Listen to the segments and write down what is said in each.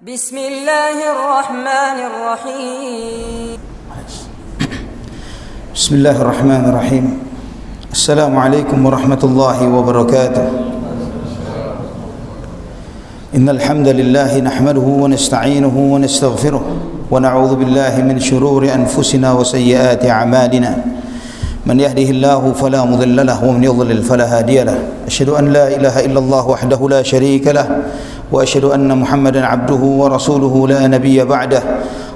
Bismillahirrahmanirrahim. Bismillahirrahmanirrahim. Assalamualaikum warahmatullahi wabarakatuh. Innal hamdalillah nahmaduhu wa nasta'inuhu wa nastaghfiruh wa na'udzu billahi min shururi anfusina wa sayyiati a'malina. Man yahdihillahu fala mudilla lahu wa man yudlil fala hadiya lahu. Asyhadu an la ilaha illallah wahdahu la syarika lahu wa asyhadu anna Muhammadan 'abduhu wa rasuluhu la nabiyya ba'dah.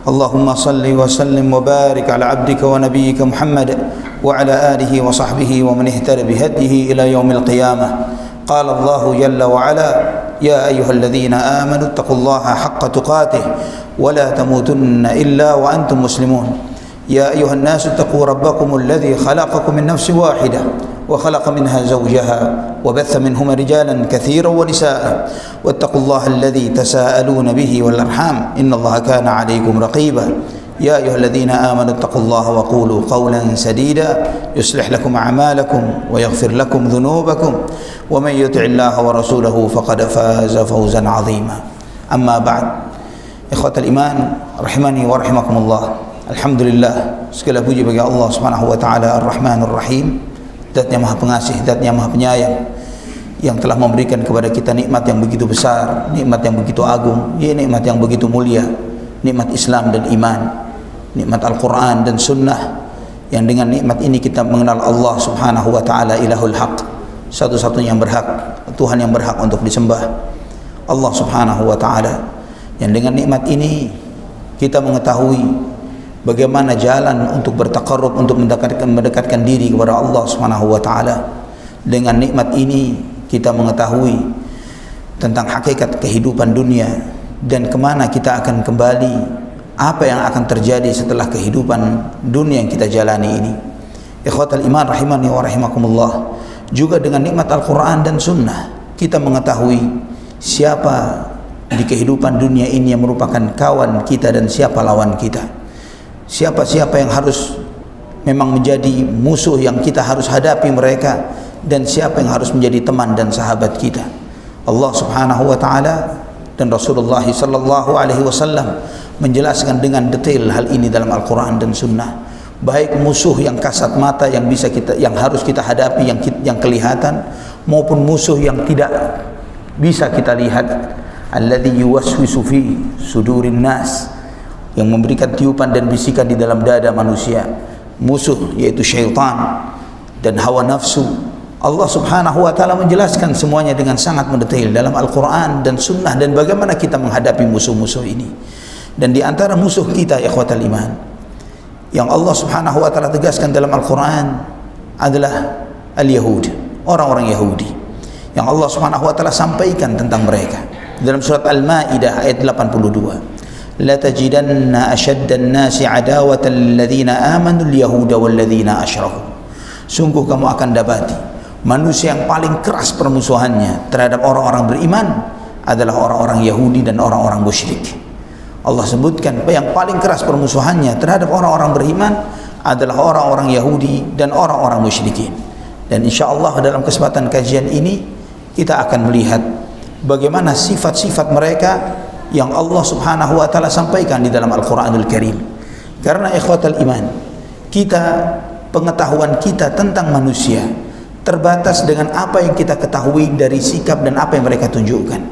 Allahumma salli wa sallim wa barik ala 'abdika wa nabiyyika Muhammad wa ala alihi wa sahbihi wa man ihtada bihadihi ila yaumil qiyamah. Qala Allahu jalla wa ala ya ayyuhalladzina amanu taqullaha haqqa tuqatih wa la tamutunna illa wa antum muslimun. يا أيها الناس اتقوا ربكم الذي خلقكم من نفس واحدة وخلق منها زوجها وبث منهما رجالا كثيرا ونساء واتقوا الله الذي تساءلون به والأرحام إن الله كان عليكم رقيبا يا أيها الذين آمنوا اتقوا الله وقولوا قولا سديدا يصلح لكم أعمالكم ويغفر لكم ذنوبكم ومن يطع الله ورسوله فقد فاز فوزا عظيما أما بعد إخوة الإيمان رحمني ورحمكم الله. Alhamdulillah, segala puji bagi Allah Subhanahu wa taala Ar-Rahmanur Rahim, Zat yang Maha Pengasih, Zat yang Maha Penyayang, yang telah memberikan kepada kita nikmat yang begitu besar, nikmat yang begitu agung, nikmat yang begitu mulia, nikmat Islam dan iman, nikmat Al-Qur'an dan sunnah, yang dengan nikmat ini kita mengenal Allah Subhanahu wa taala Ilahul Haq, satu-satunya yang berhak, Tuhan yang berhak untuk disembah, Allah Subhanahu wa taala. Yang dengan nikmat ini kita mengetahui bagaimana jalan untuk bertaqarrub, untuk mendekatkan diri kepada Allah Subhanahu wa taala. Dengan nikmat ini kita mengetahui tentang hakikat kehidupan dunia dan kemana kita akan kembali, apa yang akan terjadi setelah kehidupan dunia yang kita jalani ini. Ikhwatal iman rahimani wa rahimakumullah. Juga dengan nikmat Al-Quran dan sunnah kita mengetahui siapa di kehidupan dunia ini yang merupakan kawan kita dan siapa lawan kita. Siapa-siapa yang harus memang menjadi musuh yang kita harus hadapi mereka, dan siapa yang harus menjadi teman dan sahabat kita. Allah Subhanahu wa taala dan Rasulullah sallallahu alaihi wasallam menjelaskan dengan detail hal ini dalam Al-Qur'an dan sunnah. Baik musuh yang kasat mata yang harus kita hadapi, yang kelihatan, maupun musuh yang tidak bisa kita lihat. Alladzi yuwaswisu fi sudurin nas, yang memberikan tiupan dan bisikan di dalam dada manusia. Musuh yaitu syaitan dan hawa nafsu. Allah Subhanahu wa taala menjelaskan semuanya dengan sangat mendetail dalam Al-Qur'an dan sunnah, dan bagaimana kita menghadapi musuh-musuh ini. Dan di antara musuh kita ikhwatal iman yang Allah Subhanahu wa taala tegaskan dalam Al-Qur'an adalah al-Yahud, orang-orang Yahudi, yang Allah Subhanahu wa taala sampaikan tentang mereka dalam surat Al-Maidah ayat 82. La tajidanna ashaddan nasi adawatan lilladzina amanu al-yahuda walladzina asyraku. Sungguh kamu akan dapati manusia yang paling keras permusuhannya terhadap orang-orang beriman adalah orang-orang Yahudi dan orang-orang musyrik. Allah sebutkan yang paling keras permusuhannya terhadap orang-orang beriman adalah orang-orang Yahudi dan orang-orang musyrikin. Dan insyaallah dalam kesempatan kajian ini kita akan melihat bagaimana sifat-sifat mereka yang Allah Subhanahu wa taala sampaikan di dalam Al-Qur'anul Karim. Karena ikhwatal iman, pengetahuan kita tentang manusia terbatas dengan apa yang kita ketahui dari sikap dan apa yang mereka tunjukkan.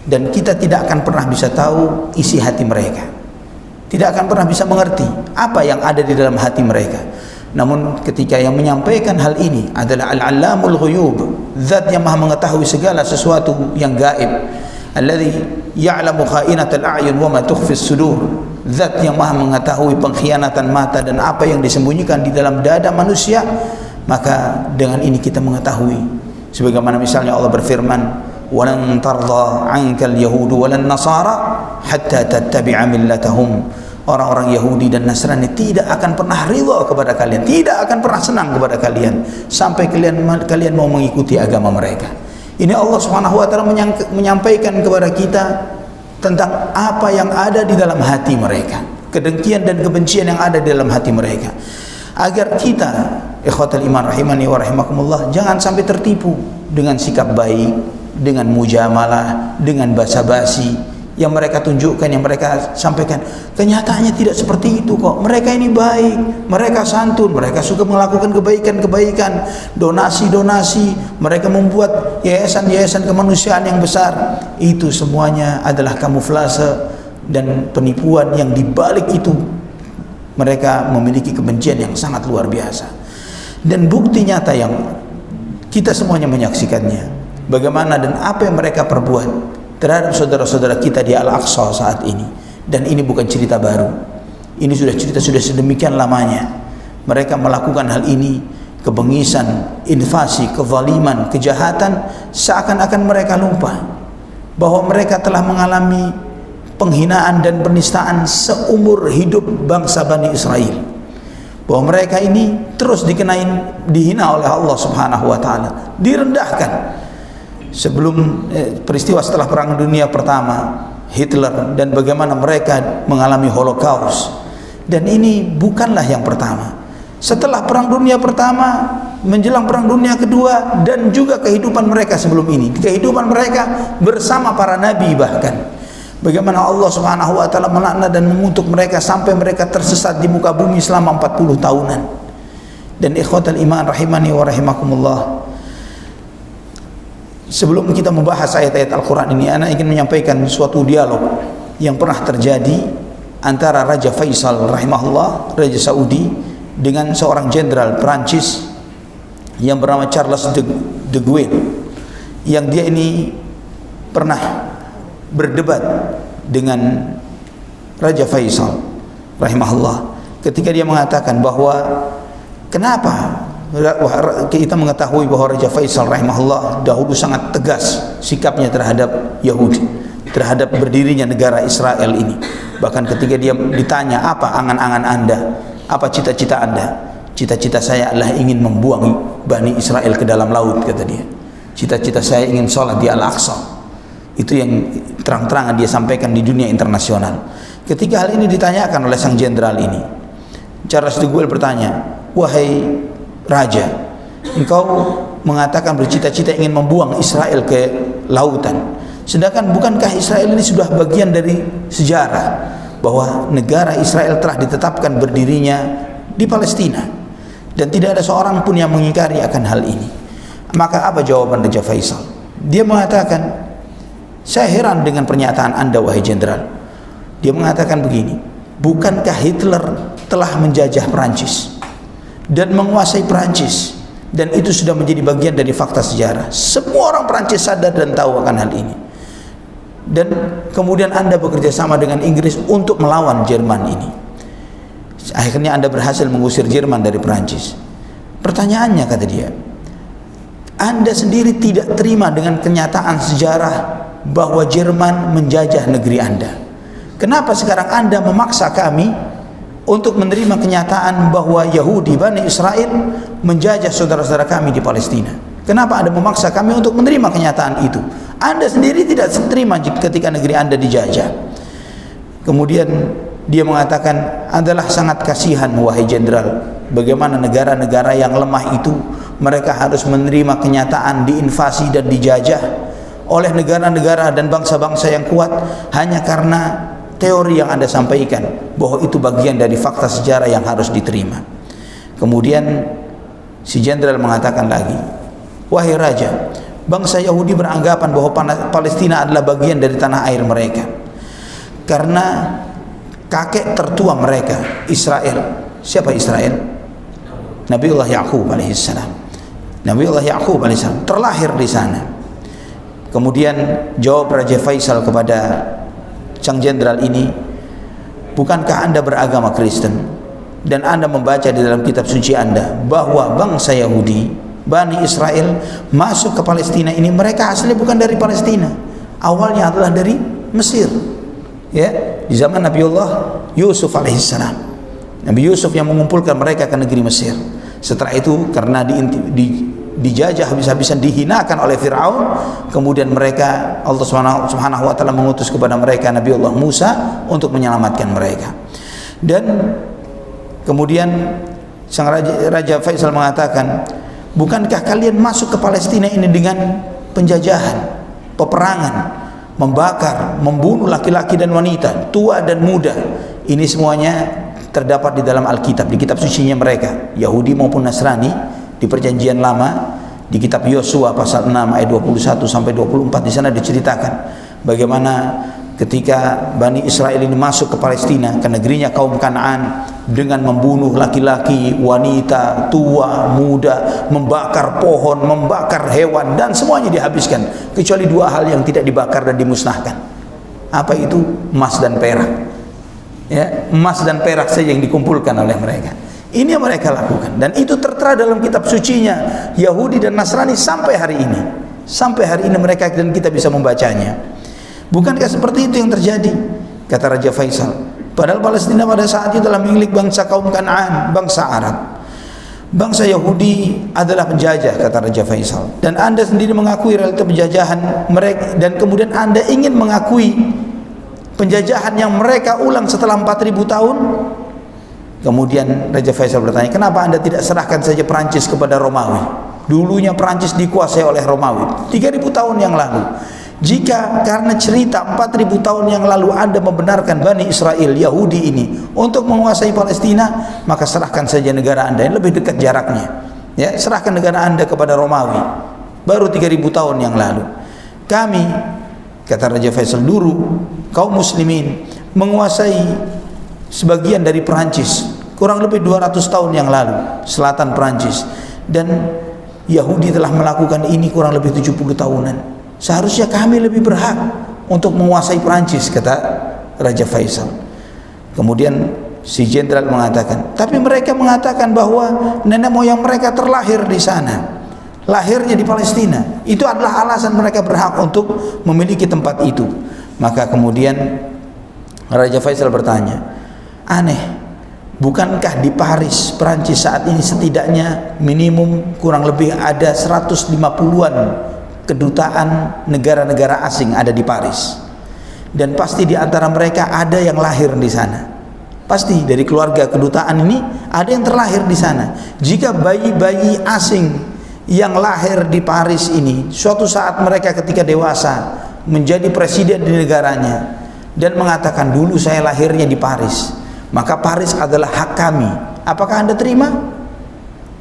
Dan kita tidak akan pernah bisa tahu isi hati mereka. Tidak akan pernah bisa mengerti apa yang ada di dalam hati mereka. Namun ketika yang menyampaikan hal ini adalah Al-Allamul Ghuyub, Zat yang Maha mengetahui segala sesuatu yang gaib, alladzi ya'lamu kha'inatal a'yun wa ma tukhfis sudur, Zat yang Maha mengetahui pengkhianatan mata dan apa yang disembunyikan di dalam dada manusia. Maka dengan ini kita mengetahui, sebagaimana misalnya Allah berfirman, walan tarda 'ankal yahudu walan nasara hatta tattabi'a millatahum. Orang-orang Yahudi dan Nasrani tidak akan pernah ridha kepada kalian, tidak akan pernah senang kepada kalian sampai kalian mau mengikuti agama mereka. Ini Allah Subhanahu wa taala menyampaikan kepada kita tentang apa yang ada di dalam hati mereka, kedengkian dan kebencian yang ada di dalam hati mereka, agar kita ikhwatal iman rahimani wa rahimakumullah jangan sampai tertipu dengan sikap baik, dengan mujamalah, dengan basa-basi yang mereka tunjukkan, yang mereka sampaikan, kenyataannya tidak seperti itu kok. Mereka ini baik, mereka santun, mereka suka melakukan kebaikan-kebaikan, donasi-donasi, mereka membuat yayasan-yayasan kemanusiaan yang besar. Itu semuanya adalah kamuflase dan penipuan yang dibalik itu mereka memiliki kebencian yang sangat luar biasa. Dan bukti nyata yang kita semuanya menyaksikannya, bagaimana dan apa yang mereka perbuat terhadap saudara-saudara kita di Al-Aqsa saat ini. Dan ini bukan cerita baru, ini sudah cerita sudah sedemikian lamanya. Mereka melakukan hal ini, kebengisan, invasi, kezaliman, kejahatan, seakan-akan mereka lupa bahwa mereka telah mengalami penghinaan dan penistaan seumur hidup bangsa Bani Israel, bahwa mereka ini terus dihina oleh Allah Subhanahu wa taala, direndahkan. Sebelum peristiwa setelah Perang Dunia Pertama, Hitler, dan bagaimana mereka mengalami Holocaust. Dan ini bukanlah yang pertama. Setelah Perang Dunia Pertama, menjelang Perang Dunia Kedua, dan juga kehidupan mereka sebelum ini, kehidupan mereka bersama para nabi, bahkan bagaimana Allah Subhanahu wa taala melaknat dan mengutuk mereka sampai mereka tersesat di muka bumi selama 40 tahunan. Dan ikhwatal iman rahimani wa rahimakumullah, sebelum kita membahas ayat-ayat Al-Quran ini, ana ingin menyampaikan suatu dialog yang pernah terjadi antara Raja Faisal rahimahullah, Raja Saudi, dengan seorang jenderal Perancis yang bernama Charles de Gaulle, yang dia ini pernah berdebat dengan Raja Faisal rahimahullah ketika dia mengatakan bahwa kenapa kita mengetahui bahwa Raja Faisal rahimahullah dahulu sangat tegas sikapnya terhadap Yahudi, terhadap berdirinya negara Israel ini. Bahkan ketika dia ditanya, apa angan-angan Anda, apa cita-cita Anda? Cita-cita saya adalah ingin membuang Bani Israel ke dalam laut, kata dia. Cita-cita saya ingin sholat di Al-Aqsa. Itu yang terang-terangan dia sampaikan di dunia internasional. Ketika hal ini ditanyakan oleh sang jenderal ini, Charles de Gaulle bertanya, wahai Raja, engkau mengatakan bercita-cita ingin membuang Israel ke lautan, sedangkan bukankah Israel ini sudah bagian dari sejarah bahwa negara Israel telah ditetapkan berdirinya di Palestina, dan tidak ada seorang pun yang mengingkari akan hal ini. Maka apa jawaban Raja Faisal? Dia mengatakan, saya heran dengan pernyataan Anda wahai jenderal. Dia mengatakan begini, bukankah Hitler telah menjajah Perancis dan menguasai Perancis, dan itu sudah menjadi bagian dari fakta sejarah. Semua orang Perancis sadar dan tahu akan hal ini. Dan kemudian Anda bekerja sama dengan Inggris untuk melawan Jerman ini. Akhirnya Anda berhasil mengusir Jerman dari Perancis. Pertanyaannya, kata dia, Anda sendiri tidak terima dengan kenyataan sejarah bahwa Jerman menjajah negeri Anda. Kenapa sekarang Anda memaksa kami untuk menerima kenyataan bahwa Yahudi Bani Israel menjajah saudara-saudara kami di Palestina? Kenapa Anda memaksa kami untuk menerima kenyataan itu? Anda sendiri tidak terima ketika negeri Anda dijajah. Kemudian dia mengatakan, adalah sangat kasihan wahai jenderal, bagaimana negara-negara yang lemah itu mereka harus menerima kenyataan diinvasi dan dijajah oleh negara-negara dan bangsa-bangsa yang kuat hanya karena teori yang Anda sampaikan bahwa itu bagian dari fakta sejarah yang harus diterima. Kemudian si jenderal mengatakan lagi, wahai Raja, bangsa Yahudi beranggapan bahwa Palestina adalah bagian dari tanah air mereka karena kakek tertua mereka Israel. Siapa Israel? Nabiullah Ya'qub alaihissalam. Nabiullah Ya'qub alaihissalam terlahir di sana. Kemudian jawab Raja Faisal kepada sang jenderal ini, bukankah Anda beragama Kristen dan Anda membaca di dalam kitab suci Anda bahwa bangsa Yahudi Bani Israel masuk ke Palestina ini, mereka aslinya bukan dari Palestina, awalnya adalah dari Mesir, ya, di zaman Nabiullah Yusuf alaihissalam. Nabi Yusuf yang mengumpulkan mereka ke negeri Mesir. Setelah itu karena dijajah habis-habisan, dihinakan oleh Fir'aun, kemudian mereka, Allah Subhanahu wa taala mengutus kepada mereka Nabiullah Musa untuk menyelamatkan mereka. Dan kemudian sang Raja Faisal mengatakan, bukankah kalian masuk ke Palestina ini dengan penjajahan, peperangan, membakar, membunuh laki-laki dan wanita, tua dan muda. Ini semuanya terdapat di dalam Alkitab, di kitab sucinya mereka, Yahudi maupun Nasrani, di Perjanjian Lama, di kitab Yosua pasal 6 ayat 21 sampai 24. Di sana diceritakan bagaimana ketika Bani Israel ini masuk ke Palestina, ke negerinya kaum Kanaan, dengan membunuh laki-laki, wanita, tua, muda, membakar pohon, membakar hewan, dan semuanya dihabiskan, kecuali dua hal yang tidak dibakar dan dimusnahkan. Apa itu? Emas dan perak. Ya, emas dan perak saja yang dikumpulkan oleh mereka. Ini yang mereka lakukan, dan itu tertera dalam kitab sucinya Yahudi dan Nasrani sampai hari ini. Sampai hari ini mereka dan kita bisa membacanya. Bukankah seperti itu yang terjadi? Kata Raja Faisal, padahal Palestina pada saat itu adalah milik bangsa kaum Kanaan, bangsa Arab. Bangsa Yahudi adalah penjajah, kata Raja Faisal, dan Anda sendiri mengakui realitas penjajahan mereka, dan kemudian Anda ingin mengakui penjajahan yang mereka ulang setelah 4.000 tahun. Kemudian Raja Faisal bertanya, kenapa Anda tidak serahkan saja Perancis kepada Romawi? Dulunya Perancis dikuasai oleh Romawi 3.000 tahun yang lalu. Jika karena cerita 4.000 tahun yang lalu Anda membenarkan Bani Israel, Yahudi ini, untuk menguasai Palestina, maka serahkan saja negara Anda yang lebih dekat jaraknya. Ya, serahkan negara Anda kepada Romawi. Baru 3.000 tahun yang lalu. Kami, kata Raja Faisal, dulu kaum muslimin menguasai sebagian dari Perancis, kurang lebih 200 tahun yang lalu, selatan Perancis, dan Yahudi telah melakukan ini kurang lebih 70 tahunan. Seharusnya kami lebih berhak untuk menguasai Perancis, kata Raja Faisal. Kemudian si jenderal mengatakan, tapi mereka mengatakan bahwa nenek moyang mereka terlahir di sana, lahirnya di Palestina. Itu adalah alasan mereka berhak untuk memiliki tempat itu. Maka kemudian Raja Faisal bertanya, aneh, bukankah di Paris, Perancis saat ini setidaknya minimum kurang lebih ada 150-an kedutaan negara-negara asing ada di Paris, dan pasti di antara mereka ada yang lahir di sana. Pasti dari keluarga kedutaan ini ada yang terlahir di sana. Jika bayi-bayi asing yang lahir di Paris ini suatu saat mereka ketika dewasa menjadi presiden di negaranya dan mengatakan, dulu saya lahirnya di Paris, maka Paris adalah hak kami, apakah Anda terima?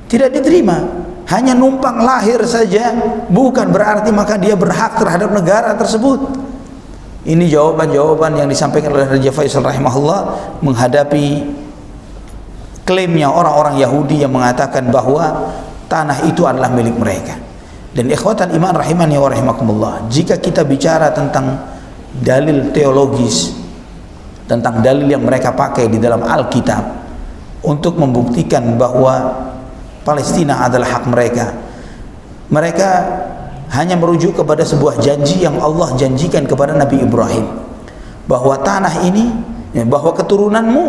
Tidak diterima. Hanya numpang lahir saja bukan berarti maka dia berhak terhadap negara tersebut. Ini jawaban-jawaban yang disampaikan oleh Raja Faisal rahimahullah menghadapi klaimnya orang-orang Yahudi yang mengatakan bahwa tanah itu adalah milik mereka. Dan ikhwatan iman rahimani wa rahimakumullah, jika kita bicara tentang dalil teologis, tentang dalil yang mereka pakai di dalam Alkitab untuk membuktikan bahwa Palestina adalah hak mereka, mereka hanya merujuk kepada sebuah janji yang Allah janjikan kepada Nabi Ibrahim, bahwa tanah ini, bahwa keturunanmu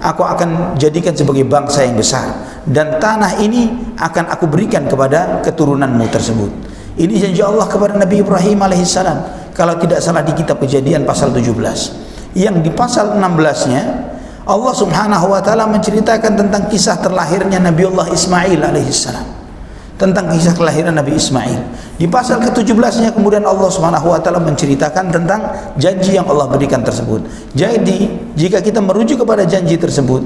aku akan jadikan sebagai bangsa yang besar, dan tanah ini akan aku berikan kepada keturunanmu tersebut. Ini janji Allah kepada Nabi Ibrahim alaihissalam, kalau tidak salah di kitab Kejadian pasal 17. Yang di pasal 16-nya Allah subhanahu wa ta'ala menceritakan tentang kisah terlahirnya Nabiullah Ismail alaihissalam, tentang kisah kelahiran Nabi Ismail. Di pasal ke-17-nya kemudian Allah subhanahu wa ta'ala menceritakan tentang janji yang Allah berikan tersebut. Jadi jika kita merujuk kepada janji tersebut,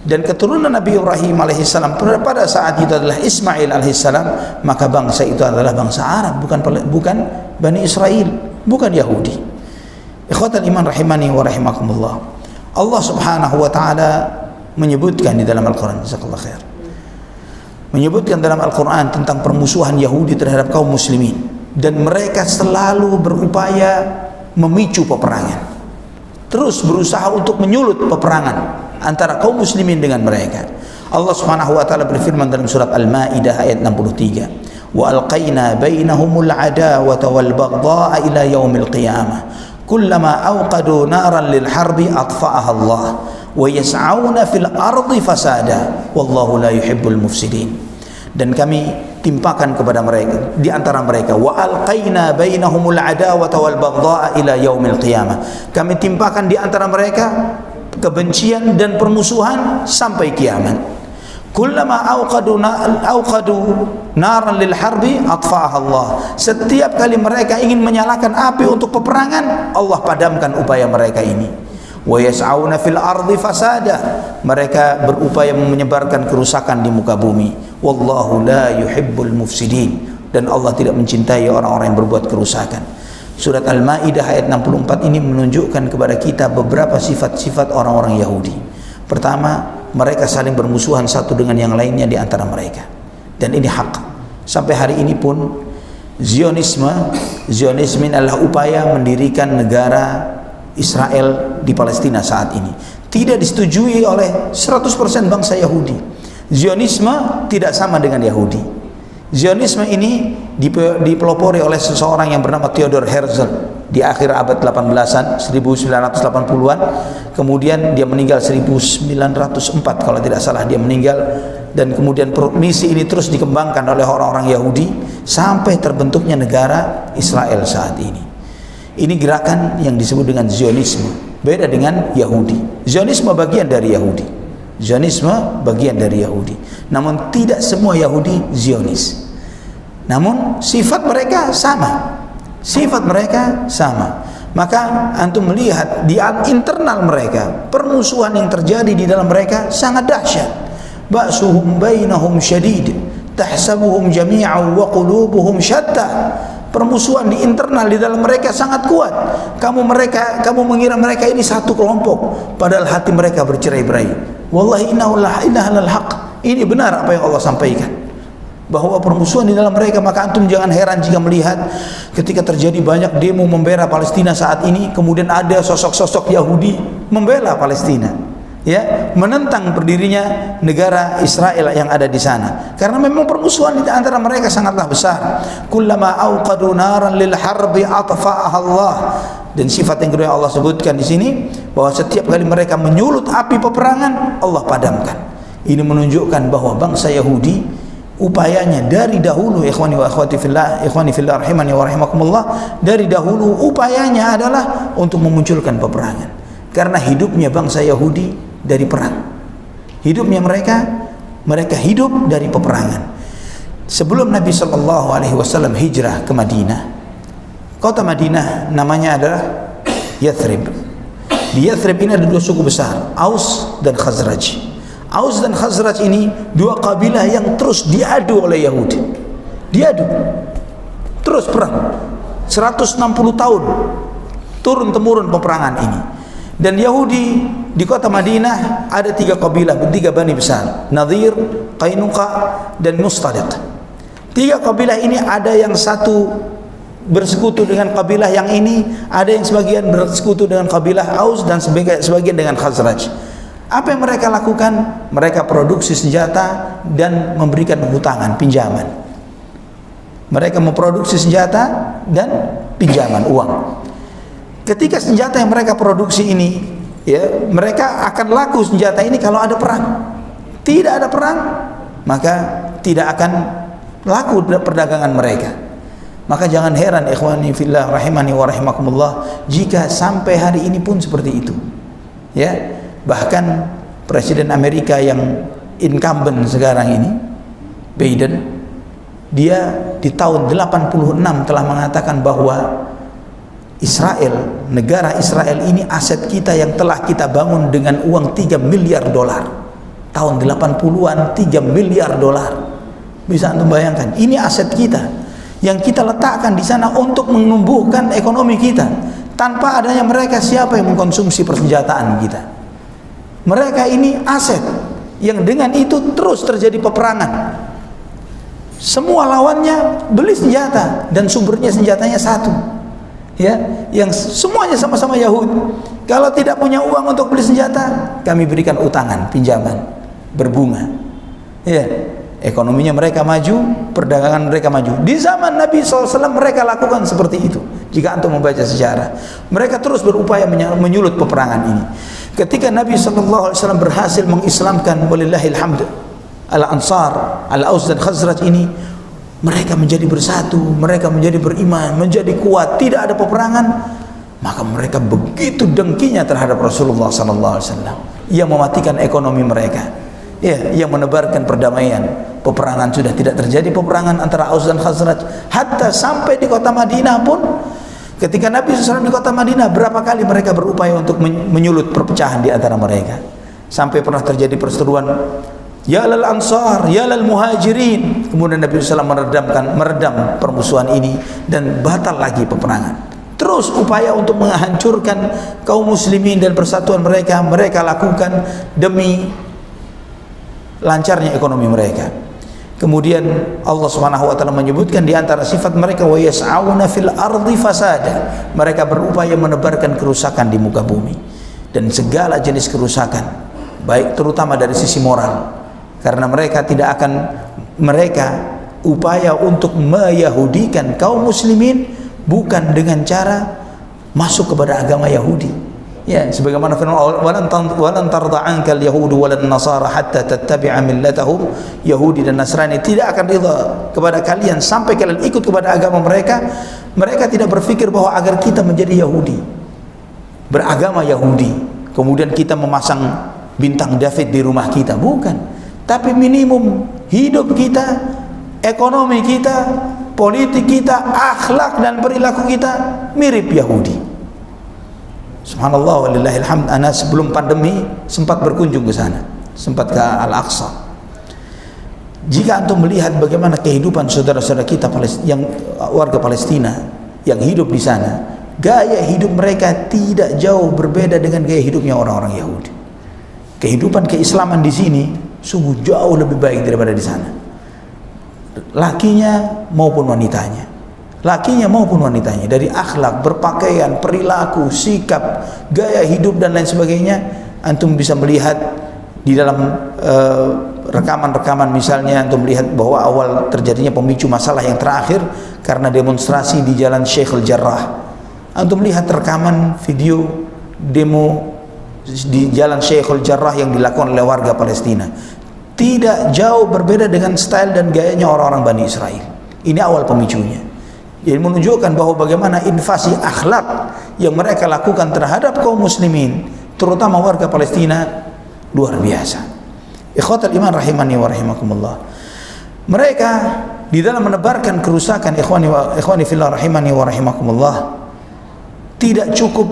dan keturunan Nabi Ibrahim alaihissalam pada saat itu adalah Ismail alaihissalam, maka bangsa itu adalah bangsa Arab, bukan Bani Israel, bukan Yahudi. Ikhwatan iman rahimani wa rahimakumullah, Allah subhanahu wa ta'ala menyebutkan di dalam Al-Quran, jazakallah khair, menyebutkan dalam Al-Quran tentang permusuhan Yahudi terhadap kaum muslimin, dan mereka selalu berupaya memicu peperangan, terus berusaha untuk menyulut peperangan antara kaum muslimin dengan mereka. Allah subhanahu wa ta'ala berfirman dalam surat Al-Ma'idah ayat 63, wa alqaina bainahumul adawata wal baghdha'a ila yaumil qiyamah kullama awqadu naran lil harbi atfa'aha Allah wa yas'auna fil ardi fasada wallahu la yuhibbul mufsidin. Dan kami timpakan kepada mereka, di antara mereka, wa alqaina bainahumul adawata wal baghdha'a ila yaumil qiyamah, kami timpakan di antara mereka kebencian dan permusuhan sampai kiamat. Kullama auqadu naran lil harbi atfa'aha Allah. Setiap kali mereka ingin menyalakan api untuk peperangan, Allah padamkan upaya mereka ini. Wa yas'auna fil ardi fasada. Mereka berupaya menyebarkan kerusakan di muka bumi. Wallahu la yuhibbul mufsidin. Dan Allah tidak mencintai orang-orang yang berbuat kerusakan. Surat Al-Maidah ayat 64 ini menunjukkan kepada kita beberapa sifat-sifat orang-orang Yahudi. Pertama, mereka saling bermusuhan satu dengan yang lainnya di antara mereka, dan ini hak. Sampai hari ini pun Zionisme adalah upaya mendirikan negara Israel di Palestina saat ini. Tidak disetujui oleh 100% bangsa Yahudi. Zionisme tidak sama dengan Yahudi. Zionisme ini dipelopori oleh seseorang yang bernama Theodor Herzl di akhir abad 18-an, 1980-an. Kemudian dia meninggal 1904 kalau tidak salah dia meninggal. Dan kemudian misi ini terus dikembangkan oleh orang-orang Yahudi sampai terbentuknya negara Israel saat ini. Ini gerakan yang disebut dengan Zionisme. Beda dengan Yahudi. Zionisme bagian dari Yahudi. Zionisme bagian dari Yahudi. Namun tidak semua Yahudi Zionis. Namun sifat mereka sama. Sifat mereka sama. Maka antum melihat di internal mereka, permusuhan yang terjadi di dalam mereka sangat dahsyat. Ba'suhum bainahum syadid, tahsabuhum jami'an wa qulubuhum syatta. Permusuhan di internal di dalam mereka sangat kuat. Kamu mengira mereka ini satu kelompok, padahal hati mereka bercerai-berai. Wallahi innahal haq. Ini benar apa yang Allah sampaikan, bahwa permusuhan di dalam mereka. Maka antum jangan heran jika melihat ketika terjadi banyak demo membela Palestina saat ini, kemudian ada sosok-sosok Yahudi membela Palestina, ya, menentang berdirinya negara Israel yang ada di sana, karena memang permusuhan di antara mereka sangatlah besar. Kullama auqadu naran lil harbi atfa'aha Allah. Dan sifat yang kedua yang Allah sebutkan di sini, bahwa setiap kali mereka menyulut api peperangan, Allah padamkan. Ini menunjukkan bahwa bangsa Yahudi upayanya dari dahulu, ikhwani wa akhwati fillah, ikhwani fillah rahimani wa rahimakumullah, dari dahulu upayanya adalah untuk memunculkan peperangan. Karena hidupnya bangsa Yahudi dari perang. Hidupnya mereka hidup dari peperangan. Sebelum Nabi SAW hijrah ke Madinah, kota Madinah namanya adalah Yathrib. Di Yathrib ini ada dua suku besar, Aus dan Khazraj. Aus dan Khazraj ini dua kabilah yang terus diadu oleh Yahudi. Diadu. Terus perang. 160 tahun turun-temurun peperangan ini. Dan Yahudi di kota Madinah ada tiga kabilah, tiga bani besar, Nadir, Qainuqa, dan Mustaliq. Tiga kabilah ini ada yang satu bersekutu dengan kabilah yang ini, ada yang sebagian bersekutu dengan kabilah Aus dan sebagian dengan Khazraj. Apa yang mereka lakukan? Mereka produksi senjata dan memberikan hutangan, pinjaman. Mereka memproduksi senjata dan pinjaman uang. Ketika senjata yang mereka produksi ini, ya, mereka akan laku senjata ini kalau ada perang. Tidak ada perang, maka tidak akan laku perdagangan mereka. Maka jangan heran ikhwani fillah rahimani wa rahimakumullah jika sampai hari ini pun seperti itu. Ya, bahkan Presiden Amerika yang incumbent sekarang ini, Biden, dia di tahun 86 telah mengatakan bahwa Israel, negara Israel ini aset kita yang telah kita bangun dengan uang 3 miliar dolar. Tahun 80-an 3 miliar dolar. Bisa Anda bayangkan, ini aset kita yang kita letakkan di sana untuk menumbuhkan ekonomi kita. Tanpa adanya mereka, siapa yang mengkonsumsi persenjataan kita? Mereka ini aset yang dengan itu terus terjadi peperangan. Semua lawannya beli senjata dan sumbernya senjatanya satu. Ya, yang semuanya sama-sama Yahudi. Kalau tidak punya uang untuk beli senjata, kami berikan utangan, pinjaman berbunga. Ya, ekonominya mereka maju, perdagangan mereka maju. Di zaman Nabi SAW mereka lakukan seperti itu. Jika antum membaca sejarah, mereka terus berupaya menyulut peperangan ini. Ketika Nabi SAW berhasil mengislamkan, walillahil hamd, al-Ansar, al-Aus dan Khazraj ini, mereka menjadi bersatu, mereka menjadi beriman, menjadi kuat, tidak ada peperangan. Maka mereka begitu dengkinya terhadap Rasulullah SAW, ia mematikan ekonomi mereka. ya, yang menebarkan perdamaian. Peperangan sudah tidak terjadi, peperangan antara Aus dan Khazraj. Hatta sampai di kota Madinah pun, ketika Nabi SAW di kota Madinah, berapa kali mereka berupaya untuk menyulut perpecahan di antara mereka. Sampai pernah terjadi perseteruan, ya lal ansar, ya lal muhajirin. Kemudian Nabi SAW meredam permusuhan ini dan batal lagi peperangan. Terus upaya untuk menghancurkan kaum muslimin dan persatuan mereka lakukan demi lancarnya ekonomi mereka. Kemudian Allah Subhanahu wa taala menyebutkan di antara sifat mereka, wa yas'auna fil ardi fasada. Mereka berupaya menebarkan kerusakan di muka bumi dan segala jenis kerusakan, baik terutama dari sisi moral. Karena mereka upaya untuk meyahudikan kaum muslimin bukan dengan cara masuk kepada agama Yahudi. Ya, sebagaimana firman Allah, walan tarda ankal yahudu walan nasara hatta tattabi'a millatahum. Yahudi dan Nasrani tidak akan ridha kepada kalian sampai kalian ikut kepada agama mereka. Mereka tidak berpikir bahwa agar kita menjadi Yahudi, beragama Yahudi, kemudian kita memasang bintang David di rumah kita, bukan. Tapi minimum hidup kita, ekonomi kita, politik kita, akhlak dan perilaku kita mirip Yahudi. Subhanallah walillahil hamd. Ana sebelum pandemi sempat berkunjung ke sana, sempat ke Al-Aqsa. Jika antum melihat bagaimana kehidupan saudara-saudara kita yang warga Palestina yang hidup di sana, gaya hidup mereka tidak jauh berbeda dengan gaya hidupnya orang-orang Yahudi. Kehidupan keislaman di sini sungguh jauh lebih baik daripada di sana. Lakinya maupun wanitanya, dari akhlak, berpakaian, perilaku, sikap, gaya hidup dan lain sebagainya. Antum bisa melihat di dalam rekaman-rekaman, misalnya antum melihat bahwa awal terjadinya pemicu masalah yang terakhir karena demonstrasi di Jalan Syekhul Jarrah. Antum lihat rekaman video demo di Jalan Syekhul Jarrah yang dilakukan oleh warga Palestina. Tidak jauh berbeda dengan style dan gayanya orang-orang Bani Israel. Ini awal pemicunya. Jadi menunjukkan bahwa bagaimana invasi akhlak yang mereka lakukan terhadap kaum muslimin, terutama warga Palestina, luar biasa. Ikhwatal iman rahimani wa rahimakumullah. Mereka di dalam menebarkan kerusakan, ikhwani fillah rahimani wa rahimakumullah, tidak cukup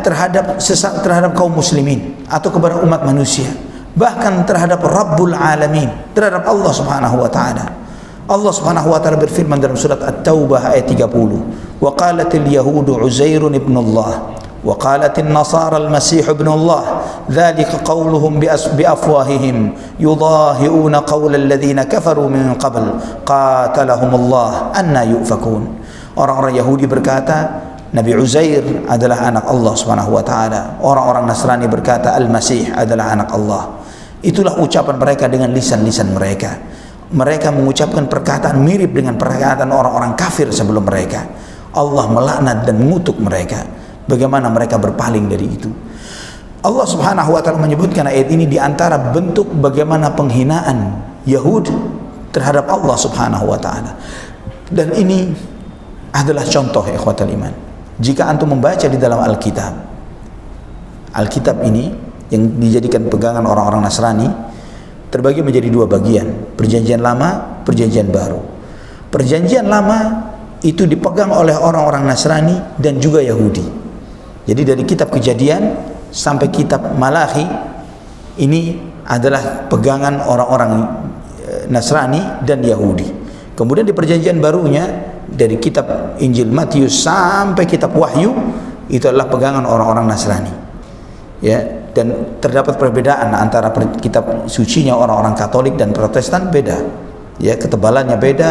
terhadap kaum muslimin atau kepada umat manusia, bahkan terhadap Rabbul Alamin, terhadap Allah Subhanahu wa taala. Allah Subhanahu wa taala berfirman dalam surat At-Taubah ayat 30, "Wa qalatil yahudu Uzairun ibn Allah, wa qalatil nasara al-Masih ibn Allah, dzalika qauluhum bi afwahihim, yudahi'una qawla alladhina kafaru min qabl, qatalahumullah anna yufakun." Orang-orang Yahudi berkata, Nabi Uzair adalah anak Allah Subhanahu wa taala. Orang-orang Nasrani berkata Al-Masih adalah anak Allah. Itulah ucapan mereka dengan lisan-lisan mereka. Mereka mengucapkan perkataan mirip dengan perkataan orang-orang kafir sebelum mereka. Allah melaknat dan mengutuk mereka. Bagaimana mereka berpaling dari itu. Allah Subhanahu wa taala menyebutkan ayat ini di antara bentuk bagaimana penghinaan Yahud terhadap Allah Subhanahu wa taala. Dan ini adalah contoh ikhwatal iman. Jika antum membaca di dalam Alkitab ini yang dijadikan pegangan orang-orang Nasrani, terbagi menjadi dua bagian, Perjanjian Lama, Perjanjian Baru. Perjanjian Lama itu dipegang oleh orang-orang Nasrani dan juga Yahudi. Jadi dari kitab Kejadian sampai kitab Malachi ini adalah pegangan orang-orang Nasrani dan Yahudi. Kemudian di Perjanjian Barunya dari kitab Injil Matius sampai kitab Wahyu itu adalah pegangan orang-orang Nasrani. Ya, dan terdapat perbedaan antara kitab sucinya orang-orang Katolik dan Protestan, beda. Ya, ketebalannya beda,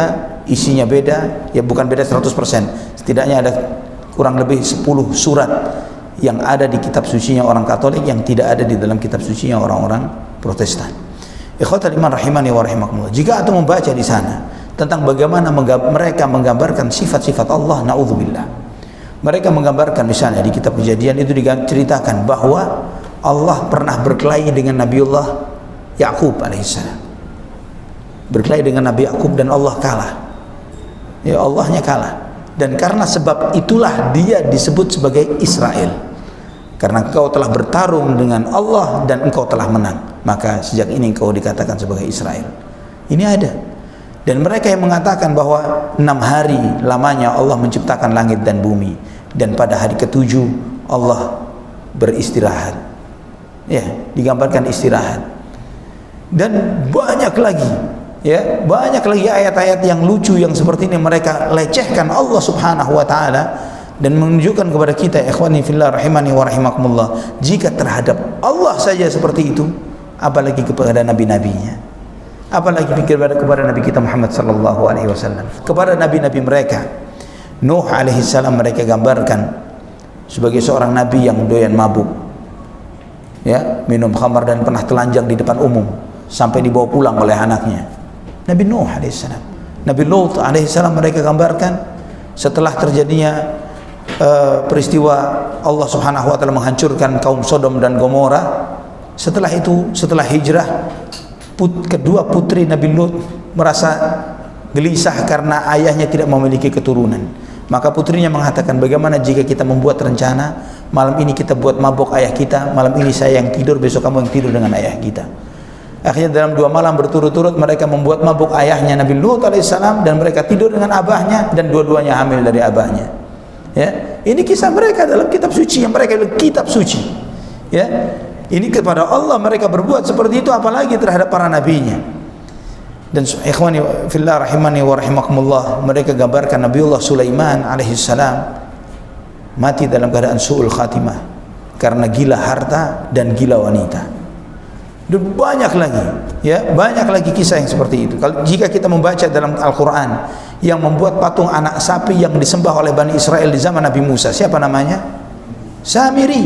isinya beda, ya bukan beda 100%. Setidaknya ada kurang lebih 10 surat yang ada di kitab sucinya orang Katolik yang tidak ada di dalam kitab sucinya orang-orang Protestan. Ikhwatal iman rahimani wa rahimakumullah. Jika antum membaca di sana tentang bagaimana mereka menggambarkan sifat-sifat Allah, naudzubillah. Mereka menggambarkan misalnya di kitab Kejadian itu diceritakan bahwa Allah pernah berkelahi dengan Nabiullah Yakub alaihissalam. Berkelahi dengan Nabi Yakub dan Allah kalah. Ya, Allahnya kalah. Dan karena sebab itulah dia disebut sebagai Israel. Karena engkau telah bertarung dengan Allah dan engkau telah menang. maka sejak ini engkau dikatakan sebagai Israel. Ini ada. Dan mereka yang mengatakan bahwa 6 hari lamanya Allah menciptakan langit dan bumi, dan pada hari ke-7 Allah beristirahat. Ya, digambarkan istirahat. Dan banyak lagi, ya, banyak lagi ayat-ayat yang lucu yang seperti ini mereka lecehkan Allah Subhanahu wa taala dan menunjukkan kepada kita, ikhwani fillah rahimani wa rahimakumullah, jika terhadap Allah saja seperti itu, apalagi kepada nabi-nabinya, apalagi kepada Nabi kita Muhammad sallallahu alaihi wasallam, kepada nabi-nabi mereka. Nuh alaihi salam mereka gambarkan sebagai seorang nabi yang doyan mabuk, ya, minum khamar dan pernah telanjang di depan umum sampai dibawa pulang oleh anaknya. Nabi Nuh alaihi salam. Nabi Lut alaihi salam mereka gambarkan setelah terjadinya peristiwa Allah Subhanahu wa taala menghancurkan kaum Sodom dan Gomora. Setelah itu, setelah hijrah, kedua putri Nabi Lut merasa gelisah karena ayahnya tidak memiliki keturunan. Maka putrinya mengatakan, bagaimana jika kita membuat rencana, malam ini kita buat mabuk ayah kita, malam ini saya yang tidur, besok kamu yang tidur dengan ayah kita. Akhirnya dalam 2 malam berturut-turut mereka membuat mabuk ayahnya Nabi Lut alaihissalam, dan mereka tidur dengan abahnya, dan dua-duanya hamil dari abahnya. Ya, ini kisah mereka dalam kitab suci yang mereka bilang kitab suci. Ya, ini kepada Allah mereka berbuat seperti itu, apalagi terhadap para nabinya. Dan ikhwani fillah rahimani wa rahimakumullah, mereka gambarkan Nabiullah Sulaiman alaihissalam mati dalam keadaan su'ul khatimah karena gila harta dan gila wanita. Dan banyak lagi, ya, banyak lagi kisah yang seperti itu. Kalau jika kita membaca dalam Al-Quran yang membuat patung anak sapi yang disembah oleh Bani Israel di zaman Nabi Musa, siapa namanya? Samiri.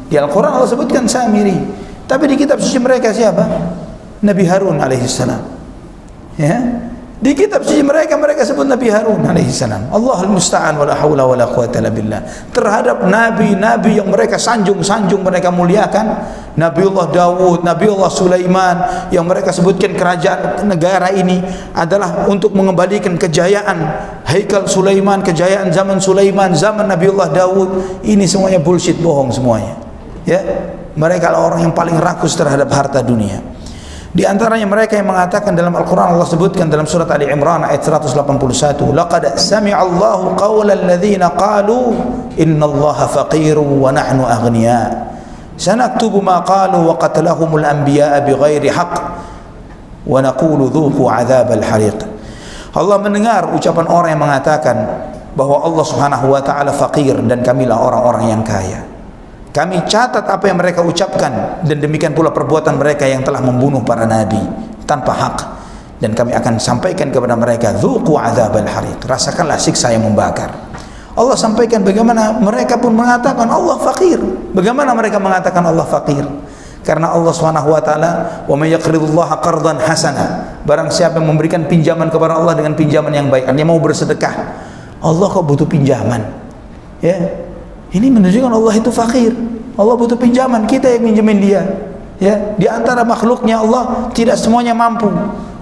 Di Al-Quran Allah sebutkan Samiri, tapi di kitab suci mereka siapa? Nabi Harun alaihissalam. Ya, di kitab suci mereka sebut Nabi Harun alaihissalam. Allahul musta'an wala haula wala quwwata illa billah. Terhadap nabi-nabi yang mereka sanjung-sanjung, mereka muliakan, Nabiullah Daud, Nabiullah Sulaiman, yang mereka sebutkan kerajaan negara ini adalah untuk mengembalikan kejayaan Haikal Sulaiman, kejayaan zaman Sulaiman, zaman Nabiullah Daud. Ini semuanya bullshit, bohong semuanya. Ya, mereka adalah orang yang paling rakus terhadap harta dunia. Di antaranya mereka yang mengatakan dalam Al-Quran, Allah sebutkan dalam surat Ali Imran ayat 181, laqad sami'a Allahu qawla alladhina qalu innallaha faqirun wa nahnu aghniya sanaktubu ma qalu wa qatlahumul anbiya'a bighairi haqq wa naqulu dhuqu 'adzabal hariq. Allah mendengar ucapan orang yang mengatakan bahwa Allah Subhanahu wa taala fakir dan kamilah orang-orang yang kaya. Kami catat apa yang mereka ucapkan, dan demikian pula perbuatan mereka yang telah membunuh para nabi tanpa hak, dan kami akan sampaikan kepada mereka dzuqu adzabal hariq, rasakanlah siksa yang membakar. Allah sampaikan bagaimana mereka pun mengatakan Allah fakir. Bagaimana mereka mengatakan Allah fakir? Karena Allah Subhanahu wa taala, wa may yaqridullaha qardan hasana, barang siapa yang memberikan pinjaman kepada Allah dengan pinjaman yang baik, dia mau bersedekah, Allah kok butuh pinjaman? Ya, ini menunjukkan Allah itu fakir. Allah butuh pinjaman, kita yang minjemin dia. Ya, di antara makhluknya Allah tidak semuanya mampu.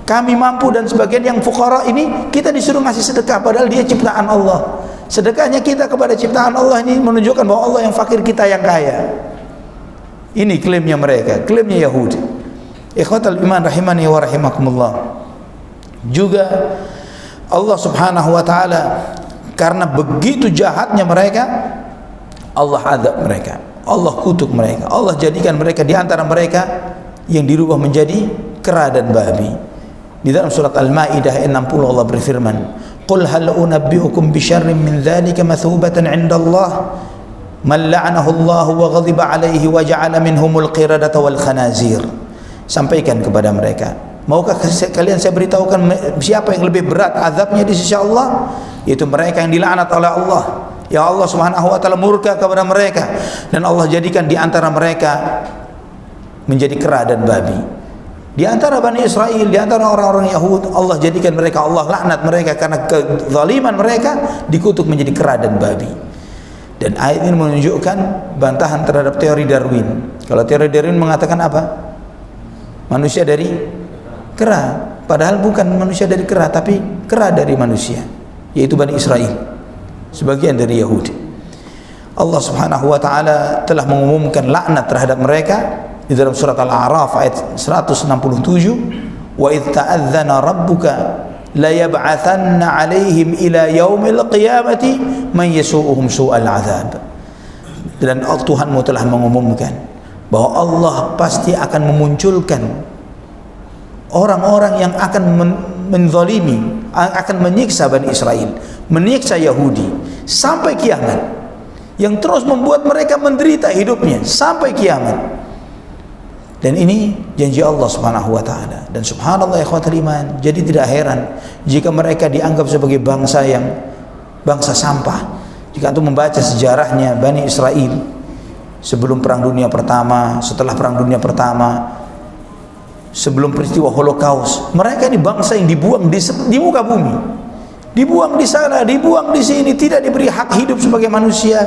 Kami mampu, dan sebagian yang fuqara ini kita disuruh ngasih sedekah padahal dia ciptaan Allah. Sedekahnya kita kepada ciptaan Allah ini menunjukkan bahwa Allah yang fakir, kita yang kaya. Ini klaimnya mereka, klaimnya Yahudi. Ikhwatal iman rahimani wa rahimakumullah. Juga Allah Subhanahu wa taala karena begitu jahatnya mereka, Allah adab mereka, Allah kutuk mereka, Allah jadikan mereka di antara mereka yang dirubah menjadi kera dan babi. Di dalam surat Al-Maidah ayat 60 Allah berfirman, "Qul hal unabbi'ukum bi syarrin min dzalika mathubatan 'inda Allah man la'anahu Allah wa ghadiba 'alaihi wa ja'ala minhumul qiradata wal khanazir." Sampaikan kepada mereka, maukah kalian saya beritahukan siapa yang lebih berat azabnya di sisi Allah? Yaitu mereka yang dilaknat oleh Allah. Ya, Allah Subhanahu wa taala murka kepada mereka, dan Allah jadikan di antara mereka menjadi kera dan babi. Di antara Bani Israel, di antara orang-orang Yahud, Allah jadikan mereka, Allah laknat mereka karena kezaliman mereka, dikutuk menjadi kera dan babi. Dan ayat ini menunjukkan bantahan terhadap teori Darwin. Kalau teori Darwin mengatakan apa? Manusia dari kera, padahal bukan manusia dari kera, tapi kera dari manusia, yaitu Bani Israel, sebagian dari Yahudi. Allah Subhanahu wa taala telah mengumumkan laknat terhadap mereka di dalam surat Al-A'raf ayat 167, wa idh ta'adzana rabbuka la yab'atsanna 'alaihim ila yaumil qiyamati man yasu'uhum su'al 'adzab. Dan Tuhanmu telah mengumumkan bahwa Allah pasti akan memunculkan orang-orang yang akan menzalimi, akan menyiksa Bani Israel, menyiksa Yahudi sampai kiamat, yang terus membuat mereka menderita hidupnya sampai kiamat. Dan ini janji Allah Subhanahu wa taala. Dan subhanallah ya ikhwatul iman, jadi tidak heran jika mereka dianggap sebagai bangsa sampah. Jika antum membaca sejarahnya Bani Israel sebelum Perang Dunia Pertama, setelah Perang Dunia Pertama, sebelum peristiwa Holocaust, mereka ini bangsa yang dibuang di muka bumi, dibuang di sana, dibuang di sini, tidak diberi hak hidup sebagai manusia,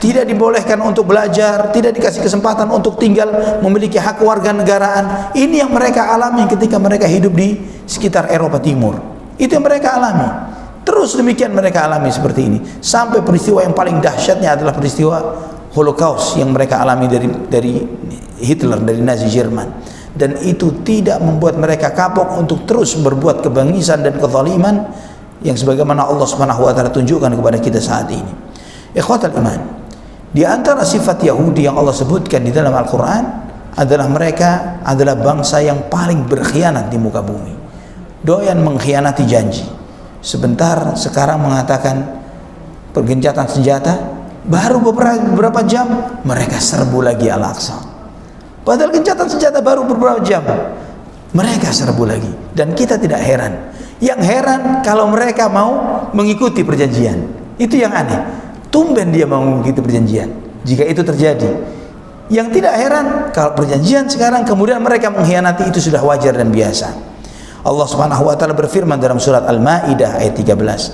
tidak dibolehkan untuk belajar, tidak dikasih kesempatan untuk tinggal memiliki hak warganegaraan. Ini yang mereka alami ketika mereka hidup di sekitar Eropa Timur. Itu yang mereka alami. Terus demikian mereka alami seperti ini sampai peristiwa yang paling dahsyatnya adalah peristiwa Holocaust yang mereka alami dari Hitler, dari Nazi Jerman. Dan itu tidak membuat mereka kapok untuk terus berbuat kebangisan dan kezaliman yang sebagaimana Allah Subhanahu wa taala tunjukkan kepada kita saat ini. Ikhwatul iman, di antara sifat Yahudi yang Allah sebutkan di dalam Al-Qur'an adalah mereka adalah bangsa yang paling berkhianat di muka bumi. Doyan mengkhianati janji. Sebentar sekarang mengatakan pergencatan senjata, baru beberapa jam mereka serbu lagi Al-Aqsa. Padahal gencatan senjata baru beberapa jam mereka serbu lagi. Dan kita tidak heran. Yang heran kalau mereka mau mengikuti perjanjian. Itu yang aneh. Tumben dia mau mengikuti perjanjian jika itu terjadi. Yang tidak heran kalau perjanjian sekarang kemudian mereka mengkhianati, itu sudah wajar dan biasa. Allah Subhanahu wa taala berfirman dalam surat Al-Maidah ayat 13,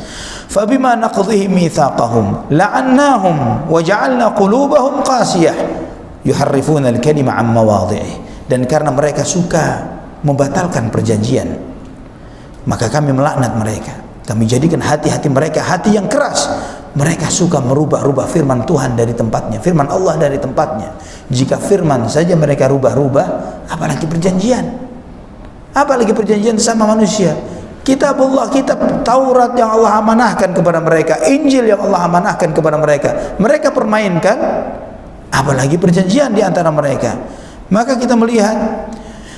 "Fabima naqdhihim mitsaqahum la'annahum wa ja'alna qulubahum qasiyah yuharrifuna al-kalima 'an mawadhi'ih." Dan karena mereka suka membatalkan perjanjian, maka kami melaknat mereka. Kami jadikan hati-hati mereka hati yang keras. Mereka suka merubah-rubah firman Tuhan dari tempatnya, firman Allah dari tempatnya. Jika firman saja mereka rubah-rubah, apalagi perjanjian. Apalagi perjanjian sama manusia. Kitabullah, kitab Taurat yang Allah amanahkan kepada mereka, Injil yang Allah amanahkan kepada mereka, mereka permainkan, apalagi perjanjian di antara mereka. Maka kita melihat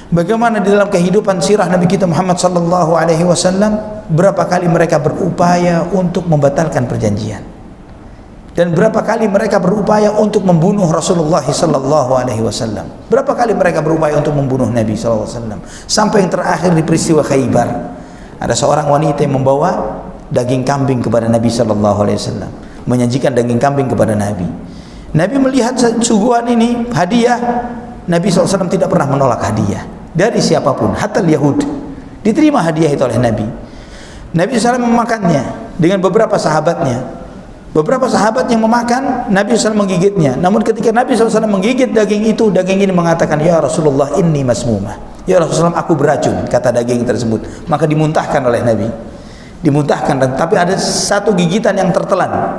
bagaimana di dalam kehidupan sirah Nabi kita Muhammad sallallahu alaihi wasallam, berapa kali mereka berupaya untuk membatalkan perjanjian. Dan berapa kali mereka berupaya untuk membunuh Rasulullah sallallahu alaihi wasallam. Berapa kali mereka berupaya untuk membunuh Nabi sallallahu alaihi wasallam. Sampai yang terakhir di peristiwa Khaybar, ada seorang wanita yang membawa daging kambing kepada Nabi sallallahu alaihi wasallam, menyajikan daging kambing kepada Nabi. Nabi melihat suguhan ini hadiah, Nabi sallallahu alaihi wasallam tidak pernah menolak hadiah dari siapapun, hatta Yahud. Diterima hadiah itu oleh Nabi. Nabi SAW memakannya dengan beberapa sahabatnya. Beberapa sahabat yang memakan, Nabi SAW menggigitnya. Namun ketika Nabi SAW menggigit daging itu, daging ini mengatakan, "Ya Rasulullah, inni masmumah." Ya Rasulullah, aku beracun, kata daging tersebut. Maka dimuntahkan oleh Nabi. Dimuntahkan, tapi ada satu gigitan yang tertelan.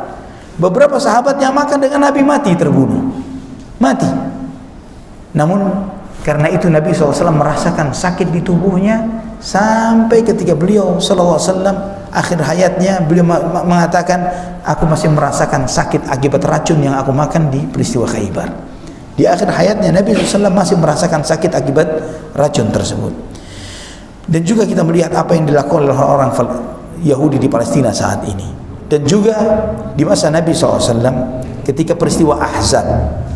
Beberapa sahabat yang makan dengan Nabi mati, terbunuh. Mati. Namun karena itu Nabi SAW merasakan sakit di tubuhnya sampai ketika beliau SAW akhir hayatnya, beliau mengatakan, aku masih merasakan sakit akibat racun yang aku makan di peristiwa Khaybar. Di akhir hayatnya Nabi SAW masih merasakan sakit akibat racun tersebut. Dan juga kita melihat apa yang dilakukan oleh orang Yahudi di Palestina saat ini. Dan juga di masa Nabi SAW ketika peristiwa Ahzab,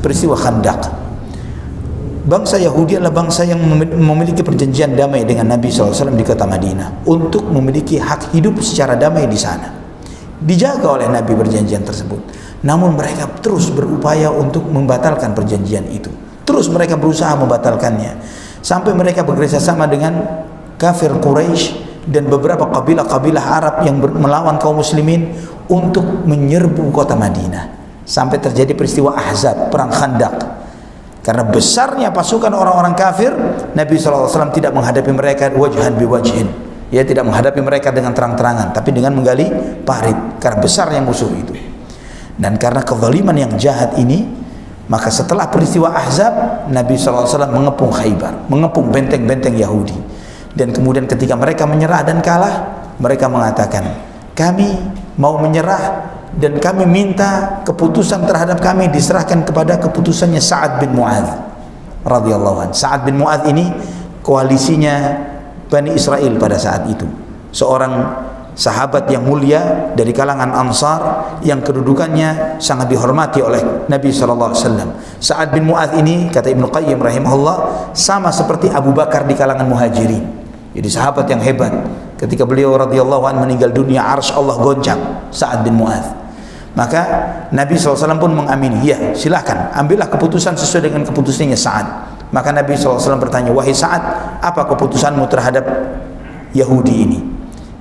peristiwa Khandaq. Bangsa Yahudi adalah bangsa yang memiliki perjanjian damai dengan Nabi SAW di kota Madinah untuk memiliki hak hidup secara damai di sana. Dijaga oleh Nabi perjanjian tersebut. Namun mereka terus berupaya untuk membatalkan perjanjian itu. Terus mereka berusaha membatalkannya. Sampai mereka bekerja sama dengan kafir Quraisy dan beberapa kabilah-kabilah Arab yang melawan kaum muslimin untuk menyerbu kota Madinah. Sampai terjadi peristiwa Ahzab, perang Khandaq. Karena besarnya pasukan orang-orang kafir, Nabi SAW tidak menghadapi mereka wajhan biwajhin. Ia tidak menghadapi mereka dengan terang-terangan, tapi dengan menggali parit. Karena besarnya musuh itu. Dan karena kezaliman yang jahat ini, Maka setelah peristiwa Ahzab, Nabi SAW mengepung Khaybar, mengepung benteng-benteng Yahudi. Dan kemudian ketika mereka menyerah dan kalah, mereka mengatakan, kami mau menyerah dan kami minta keputusan terhadap kami diserahkan kepada keputusannya Sa'ad bin Mu'adz radhiyallahu anhu. Sa'ad bin Mu'adz ini koalisinya Bani Israel pada saat itu, seorang sahabat yang mulia dari kalangan Ansar yang kedudukannya sangat dihormati oleh Nabi SAW. Sa'ad bin Mu'adz ini, kata Ibnu Qayyim rahimahullah, sama seperti Abu Bakar di kalangan Muhajirin. Jadi sahabat yang hebat. Ketika beliau radhiyallahu anhu meninggal dunia, arsy Allah goncang Sa'ad bin Mu'adz. Maka Nabi SAW pun mengamini, ya silahkan ambillah keputusan sesuai dengan keputusannya Sa'ad. Maka Nabi SAW bertanya, wahai Sa'ad, apa keputusanmu terhadap Yahudi ini?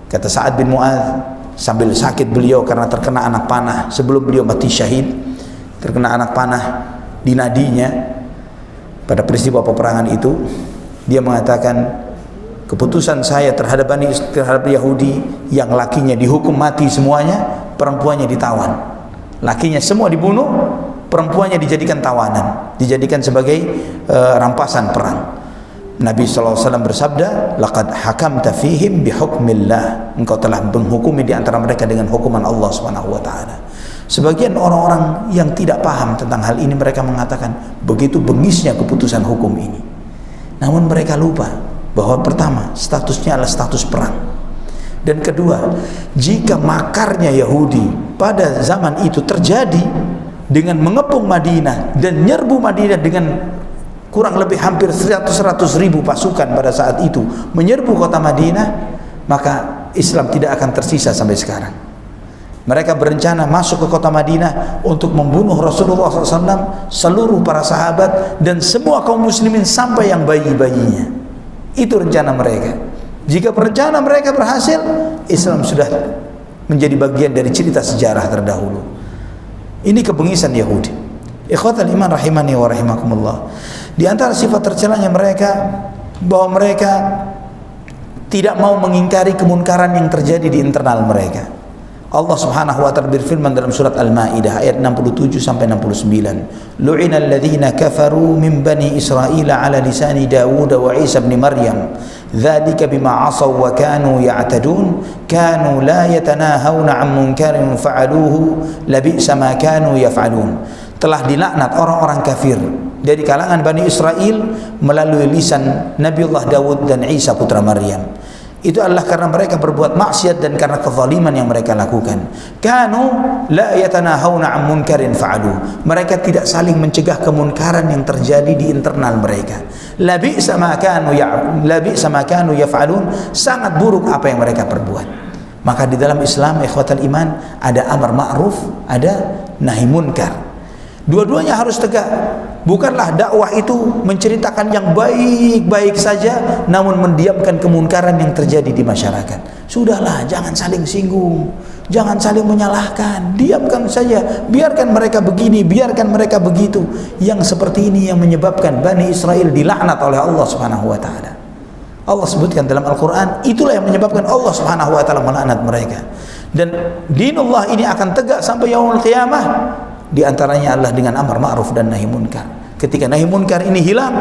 Kata Sa'ad bin Mu'adz, sambil sakit beliau karena terkena anak panah, sebelum beliau mati syahid, terkena anak panah di nadinya pada peristiwa peperangan itu, dia mengatakan, keputusan saya terhadap Yahudi yang lakinya dihukum mati semuanya, perempuannya ditawan. Lakinya semua dibunuh, perempuannya dijadikan tawanan, dijadikan sebagai rampasan perang. Nabi SAW bersabda, laqad hakamta fihim bihukmillah, engkau telah menghukumi di antara mereka dengan hukuman Allah SWT. Sebagian orang-orang yang tidak paham tentang hal ini, mereka mengatakan begitu bengisnya keputusan hukum ini. Namun mereka lupa bahwa pertama, statusnya adalah status perang, dan kedua, jika makarnya Yahudi pada zaman itu terjadi dengan mengepung Madinah dan nyerbu Madinah dengan kurang lebih hampir 100 ribu pasukan pada saat itu menyerbu kota Madinah, maka Islam tidak akan tersisa sampai sekarang. Mereka berencana masuk ke kota Madinah untuk membunuh Rasulullah SAW, seluruh para sahabat, dan semua kaum muslimin sampai yang bayi-bayinya. Itu rencana mereka. Jika rencana mereka berhasil, Islam sudah menjadi bagian dari cerita sejarah terdahulu. Ini kebengisan Yahudi. Ikhwatal iman rahimani wa rahimakumullah. Di antara sifat tercelanya mereka, bahwa mereka tidak mau mengingkari kemunkaran yang terjadi di internal mereka. Allah Subhanahu wa taala berfirman dalam surat Al-Maidah ayat 67 sampai 69, lu'inal ladzina kafaru min bani Israil ala lisani Dawud wa Isa ibn Maryam dzalika bima 'asaw wa kanu ya'tadun kanu la yatanahawna 'an munkarin fa'aluhu labi'sa ma kanu yaf'alun. Telah dilaknat orang-orang kafir dari kalangan Bani Israel melalui lisan Nabiullah Dawud dan Isa putra Maryam. Itu adalah karena mereka berbuat maksiat dan karena kezaliman yang mereka lakukan. Kanu la yatanahawna 'an munkarin fa'alu. Mereka tidak saling mencegah kemunkaran yang terjadi di internal mereka. Labi'sa ma kanu yaf'alun. Sangat buruk apa yang mereka perbuat. Maka di dalam Islam, ikhwatal iman, ada amar ma'ruf, ada nahi munkar. Dua-duanya harus tegak. Bukanlah dakwah itu menceritakan yang baik-baik saja, namun mendiamkan kemunkaran yang terjadi di masyarakat. Sudahlah, jangan saling singgung, jangan saling menyalahkan, diamkan saja, biarkan mereka begini, biarkan mereka begitu. Yang seperti ini yang menyebabkan Bani Israel dilaknat oleh Allah Subhanahu wa taala. Allah sebutkan dalam Al-Quran, itulah yang menyebabkan Allah Subhanahu wa taala melaknat mereka. Dan dinullah ini akan tegak sampai yaumul qiyamah. Di antaranya adalah dengan amar ma'ruf dan nahi munkar. Ketika nahi munkar ini hilang,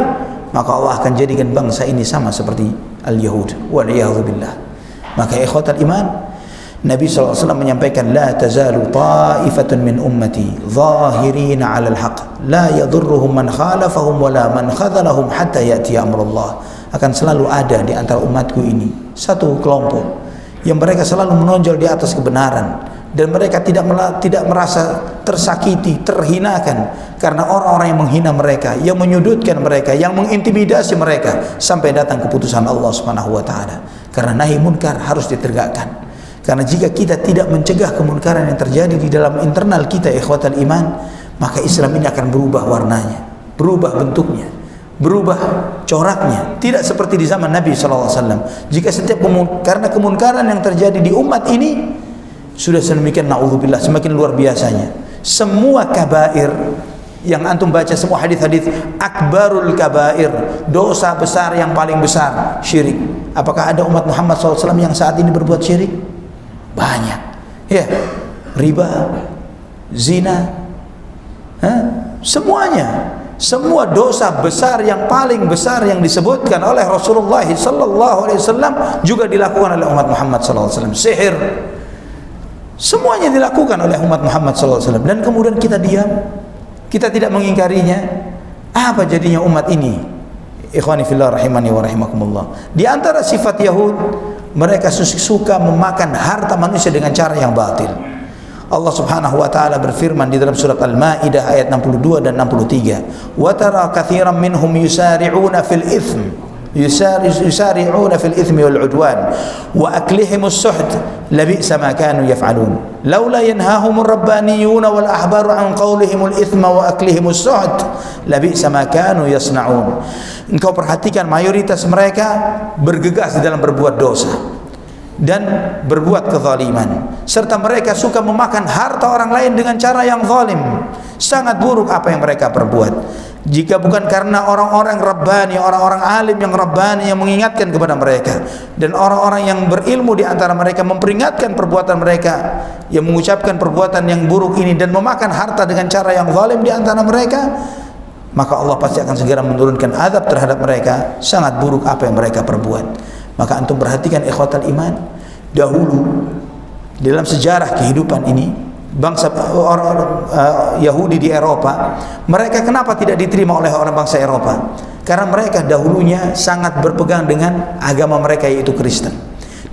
maka Allah akan jadikan bangsa ini sama seperti al-Yahud wal'iyadzubillah. Maka ikhwatal iman, Nabi SAW menyampaikan, la tazalu ta'ifatun min ummati zahirina 'alal haqq la yadurruhum man khalafahum wala man khadhalahum hatta ya'ti amrullah. Akan selalu ada di antara umatku ini satu kelompok yang mereka selalu menonjol di atas kebenaran, dan mereka tidak merasa tersakiti, terhinakan karena orang-orang yang menghina mereka, yang menyudutkan mereka, yang mengintimidasi mereka sampai datang keputusan Allah Subhanahu wa taala. Karena nahi munkar harus ditegakkan. Karena jika kita tidak mencegah kemunkaran yang terjadi di dalam internal kita, ikhwatal iman, maka Islam ini akan berubah warnanya, berubah bentuknya, berubah coraknya. Tidak seperti di zaman Nabi SAW. Jika setiap karena kemunkaran yang terjadi di umat ini sudah sedemikian, na'udzubillah, semakin luar biasanya. Semua kabair yang antum baca, semua hadis-hadis, akbarul kabair, dosa besar yang paling besar, syirik. Apakah ada umat Muhammad SAW yang saat ini berbuat syirik? Banyak. Ya, riba, zina, Semuanya, semua dosa besar yang paling besar yang disebutkan oleh Rasulullah sallallahu alaihi wasallam juga dilakukan oleh umat Muhammad sallallahu alaihi wasallam. Sihir, semuanya dilakukan oleh umat Muhammad sallallahu alaihi wasallam, dan kemudian kita diam, kita tidak mengingkarinya. Apa jadinya umat ini? Ikhwani fillah rahimani wa rahimakumullah. Di antara sifat Yahud, mereka suka memakan harta manusia dengan cara yang batil. Allah Subhanahu wa taala berfirman di dalam surat Al-Maidah ayat 62 dan 63, "Wa tara katsiran minhum yusari'una fil itsm yusari'una fil itsmi wal 'udwan wa aklihimus suht labi'sa ma kanu yaf'alun laula yanhahumur rabbaniyuna wal ahbaru an qawlihimul itsma wa aklihimus suht labi'sa ma kanu yasna'un." Engkau perhatikan, mayoritas mereka bergegas di dalam berbuat dosa dan berbuat kezaliman, serta mereka suka memakan harta orang lain dengan cara yang zalim. Sangat buruk apa yang mereka perbuat. Jika bukan karena orang-orang Rabbani, orang-orang alim yang Rabbani yang mengingatkan kepada mereka, dan orang-orang yang berilmu di antara mereka memperingatkan perbuatan mereka yang mengucapkan perbuatan yang buruk ini dan memakan harta dengan cara yang zalim di antara mereka, maka Allah pasti akan segera menurunkan azab terhadap mereka. Sangat buruk apa yang mereka perbuat. Maka antum perhatikan ikhwatal iman, dahulu dalam sejarah kehidupan ini, bangsa orang Yahudi di Eropa, mereka kenapa tidak diterima oleh orang bangsa Eropa? Karena mereka dahulunya sangat berpegang dengan agama mereka, yaitu Kristen.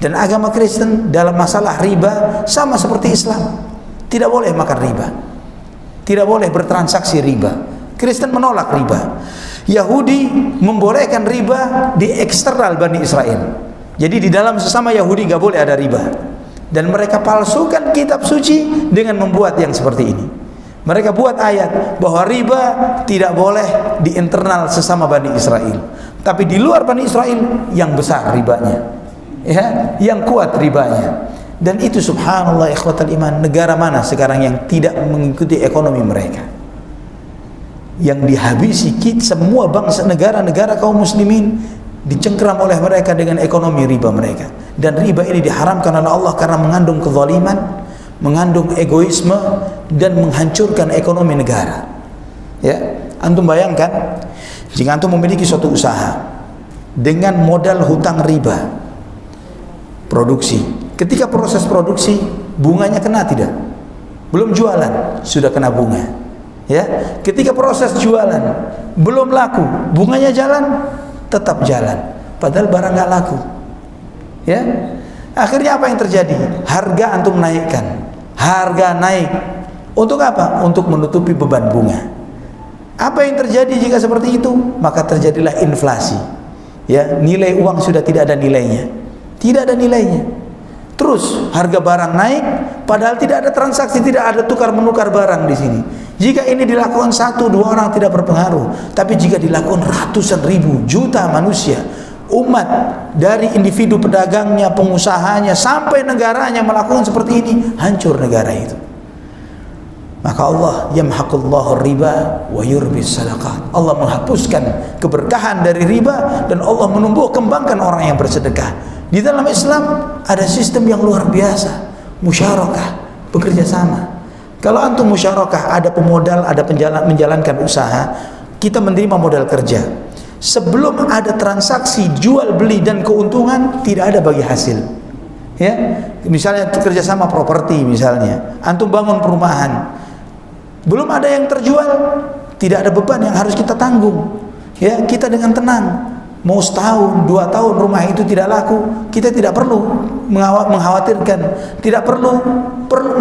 Dan agama Kristen dalam masalah riba sama seperti Islam, tidak boleh makan riba, tidak boleh bertransaksi riba. Kristen menolak riba. Yahudi membolehkan riba di eksternal Bani Israel. Jadi di dalam sesama Yahudi nggak boleh ada riba. Dan mereka palsukan kitab suci dengan membuat yang seperti ini. Mereka buat ayat bahwa riba tidak boleh di internal sesama Bani Israel, tapi di luar Bani Israel yang besar ribanya, ya, yang kuat ribanya. Dan itu subhanallah ikhwatal iman, negara mana sekarang yang tidak mengikuti ekonomi mereka? Yang dihabisi semua bangsa negara-negara kaum muslimin dicengkeram oleh mereka dengan ekonomi riba mereka. Dan riba ini diharamkan oleh Allah karena mengandung kezaliman, mengandung egoisme, dan menghancurkan ekonomi negara. Ya, antum bayangkan jika antum memiliki suatu usaha dengan modal hutang riba, produksi. Ketika proses produksi, bunganya kena tidak? Belum jualan sudah kena bunga. Ya, ketika proses jualan belum laku, bunganya jalan, tetap jalan, padahal barang nggak laku. Ya, akhirnya apa yang terjadi? Harga antum naikkan, harga naik. Untuk apa? Untuk menutupi beban bunga. Apa yang terjadi jika seperti itu? Maka terjadilah inflasi. Ya, nilai uang sudah tidak ada nilainya, tidak ada nilainya. Terus harga barang naik, padahal tidak ada transaksi, tidak ada tukar menukar barang di sini. Jika ini dilakukan 1-2 orang tidak berpengaruh, tapi jika dilakukan ratusan ribu, juta manusia, umat, dari individu pedagangnya, pengusahanya, sampai negaranya melakukan seperti ini, hancur negara itu. Maka Allah yamhaqullahu riba wa yurbis sadaqat. Allah menghapuskan keberkahan dari riba dan Allah menumbuh kembangkan orang yang bersedekah. Di dalam Islam ada sistem yang luar biasa, musyarakah, bekerja sama. Kalau antum musyarakah, ada pemodal, ada menjalankan usaha, kita menerima modal kerja. Sebelum ada transaksi jual beli dan keuntungan, tidak ada bagi hasil. Ya, misalnya kerjasama properti, misalnya antum bangun perumahan, belum ada yang terjual, tidak ada beban yang harus kita tanggung. Ya, kita dengan tenang. Mau setahun, 2 tahun rumah itu tidak laku, kita tidak perlu mengkhawatirkan, tidak perlu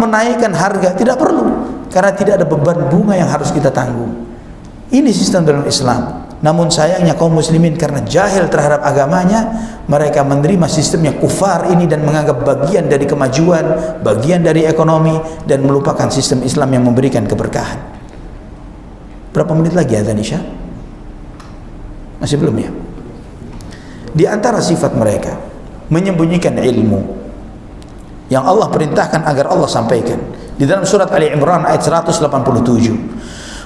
menaikkan harga, tidak perlu, karena tidak ada beban bunga yang harus kita tanggung. Ini sistem dalam Islam. Namun sayangnya kaum muslimin karena jahil terhadap agamanya, mereka menerima sistem yang kufar ini dan menganggap bagian dari kemajuan, bagian dari ekonomi, dan melupakan sistem Islam yang memberikan keberkahan. Berapa menit lagi azan Isya? Masih belum ya? Di antara sifat mereka menyembunyikan ilmu yang Allah perintahkan agar Allah sampaikan. Di dalam surat Ali Imran ayat 187,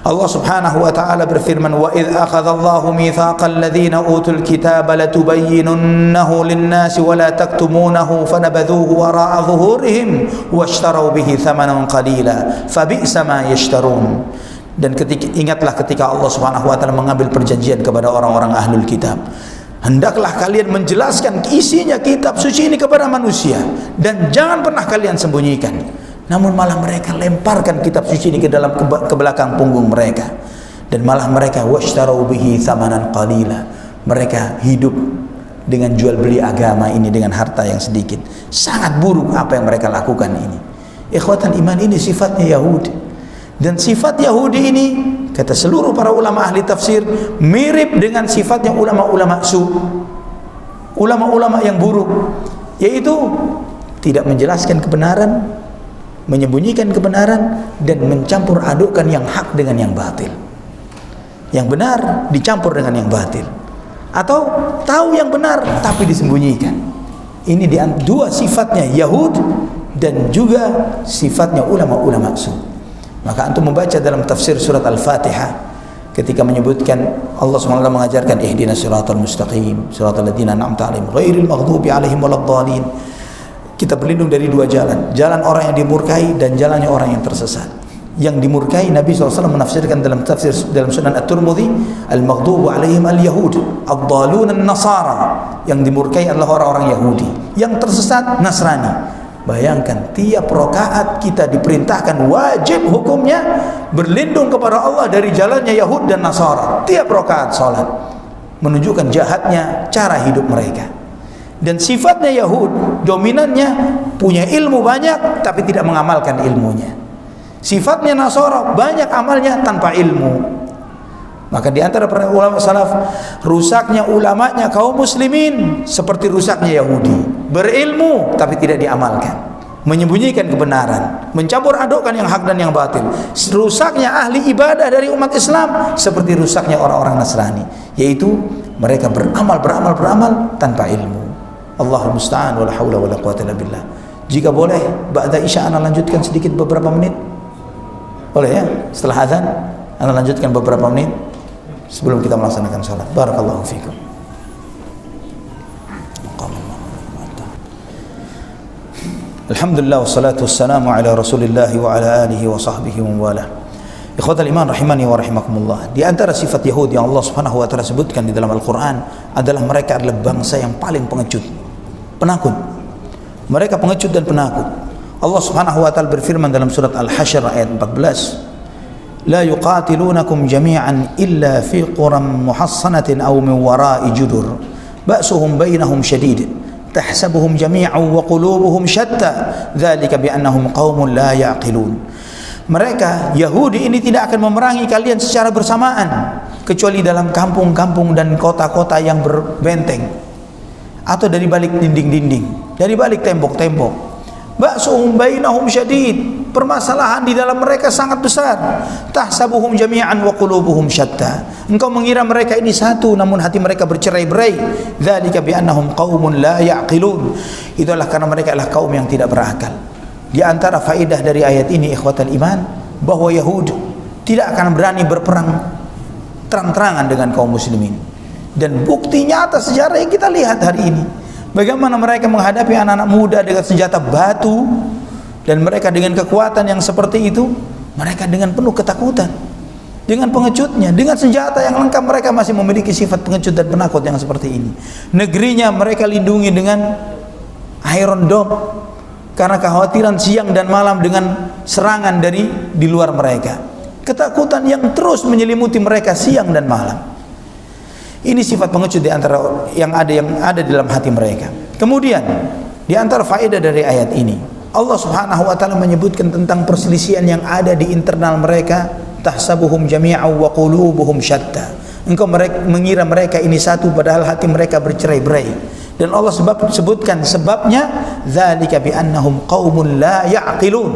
Allah Subhanahu wa taala berfirman, "Wa idz akhadallahu mitsaqal ladzina utul kitaba latubayyinunnahu lin-nasi wa la taktumunahu fanabadhuhu wara'a dhuhurihim washtaraw bihi thamanan qalila fabi'sa ma yashtarun." Dan ingatlah ketika Allah Subhanahu wa taala mengambil perjanjian kepada orang-orang ahlul kitab, hendaklah kalian menjelaskan isinya kitab suci ini kepada manusia dan jangan pernah kalian sembunyikan. Namun malah mereka lemparkan kitab suci ini ke belakang punggung mereka, dan malah mereka washtarau bihi thamanan qalila, mereka hidup dengan jual beli agama ini dengan harta yang sedikit. Sangat buruk apa yang mereka lakukan ini. Ikhwatan iman, ini sifatnya Yahudi. Dan sifat Yahudi ini, kata seluruh para ulama ahli tafsir, mirip dengan sifatnya ulama-ulama ulama-ulama yang buruk, yaitu tidak menjelaskan kebenaran, menyembunyikan kebenaran, dan mencampur adukkan yang hak dengan yang batil. Yang benar dicampur dengan yang batil, atau tahu yang benar tapi disembunyikan. Ini dua sifatnya Yahud dan juga sifatnya ulama-ulama Maka antum membaca dalam tafsir surat Al-Fatihah ketika menyebutkan Allah SWT mengajarkan ihdinas siratal mustaqim siratal ladzina an'amta 'alaihim ghairil maghdubi 'alaihim waladdallin. Kita berlindung dari dua jalan, jalan orang yang dimurkai dan jalannya orang yang tersesat. Yang dimurkai, Nabi SAW menafsirkan dalam tafsir dalam Sunan At-Tirmidzi, al-maghdubu 'alaihim al-yahud, ad-dallun an-nasara. Yang dimurkai adalah orang-orang Yahudi, yang tersesat Nasrani. Bayangkan, tiap rakaat kita diperintahkan wajib hukumnya berlindung kepada Allah dari jalannya Yahud dan Nasara. Tiap rakaat salat menunjukkan jahatnya cara hidup mereka. Dan sifatnya Yahud dominannya punya ilmu banyak tapi tidak mengamalkan ilmunya. Sifatnya Nasara banyak amalnya tanpa ilmu. Maka di antara para ulama salaf, rusaknya ulamanya kaum muslimin seperti rusaknya Yahudi. Berilmu tapi tidak diamalkan, menyembunyikan kebenaran, mencampur adukkan yang hak dan yang batil. Rusaknya ahli ibadah dari umat Islam seperti rusaknya orang-orang Nasrani, yaitu mereka beramal tanpa ilmu. Allahul musta'an, wala haula wala quwwata illa billah. Jika boleh, ba'da isya ana lanjutkan sedikit beberapa menit. Boleh ya? Setelah azan ana lanjutkan beberapa menit sebelum kita melaksanakan salat. Barakallahu fikum. Alhamdulillah wassalatu wassalamu ala Rasulillah wa ala alihi wa sahbihi wa wala. Ikhwatal iman rahimani wa rahimakumullah. Di antara sifat Yahudi yang Allah Subhanahu wa taala sebutkan di dalam Al-Qur'an adalah mereka adalah bangsa yang paling pengecut, penakut. Mereka pengecut dan penakut. Allah Subhanahu wa taala berfirman dalam surat Al-Hasyr ayat 14, "La yuqatilunakum jami'an illa fi quram muhassanatin aw min wara'i judur. Ba'suhum bainahum syadid. Tahsabuhum jami'an wa qulubuhum syatta. Dzalika bi annahum qaumun la ya'qilun." Mereka Yahudi ini tidak akan memerangi kalian secara bersamaan kecuali dalam kampung-kampung dan kota-kota yang berbenteng, atau dari balik dinding-dinding, dari balik tembok-tembok. Ba'suhum bainahum syadid, permasalahan di dalam mereka sangat besar. Tahsabuhum jami'an wa qulubuhum syatta, engkau mengira mereka ini satu namun hati mereka bercerai-berai. Dzalika bi annahum qaumun la ya'qilun, itulah karena mereka adalah kaum yang tidak berakal. Di antara faedah dari ayat ini ikhwatal iman, bahwa Yahud tidak akan berani berperang terang-terangan dengan kaum muslimin. Dan bukti nyata sejarah yang kita lihat hari ini, bagaimana mereka menghadapi anak-anak muda dengan senjata batu, dan mereka dengan kekuatan yang seperti itu, mereka dengan penuh ketakutan, dengan pengecutnya, dengan senjata yang lengkap, mereka masih memiliki sifat pengecut dan penakut yang seperti ini. Negerinya mereka lindungi dengan Iron Dome, karena kekhawatiran siang dan malam dengan serangan dari di luar mereka. Ketakutan yang terus menyelimuti mereka siang dan malam. Ini sifat pengecut di antara yang ada di dalam hati mereka. Kemudian di antara faedah dari ayat ini, Allah Subhanahu wa taala menyebutkan tentang perselisihan yang ada di internal mereka. Tahsabuhum jami'an wa qulubuhum syatta. Engkau mengira mereka ini satu padahal hati mereka bercerai-berai. Dan Allah sebutkan sebabnya, dzalika bi annahum qaumun la ya'qilun.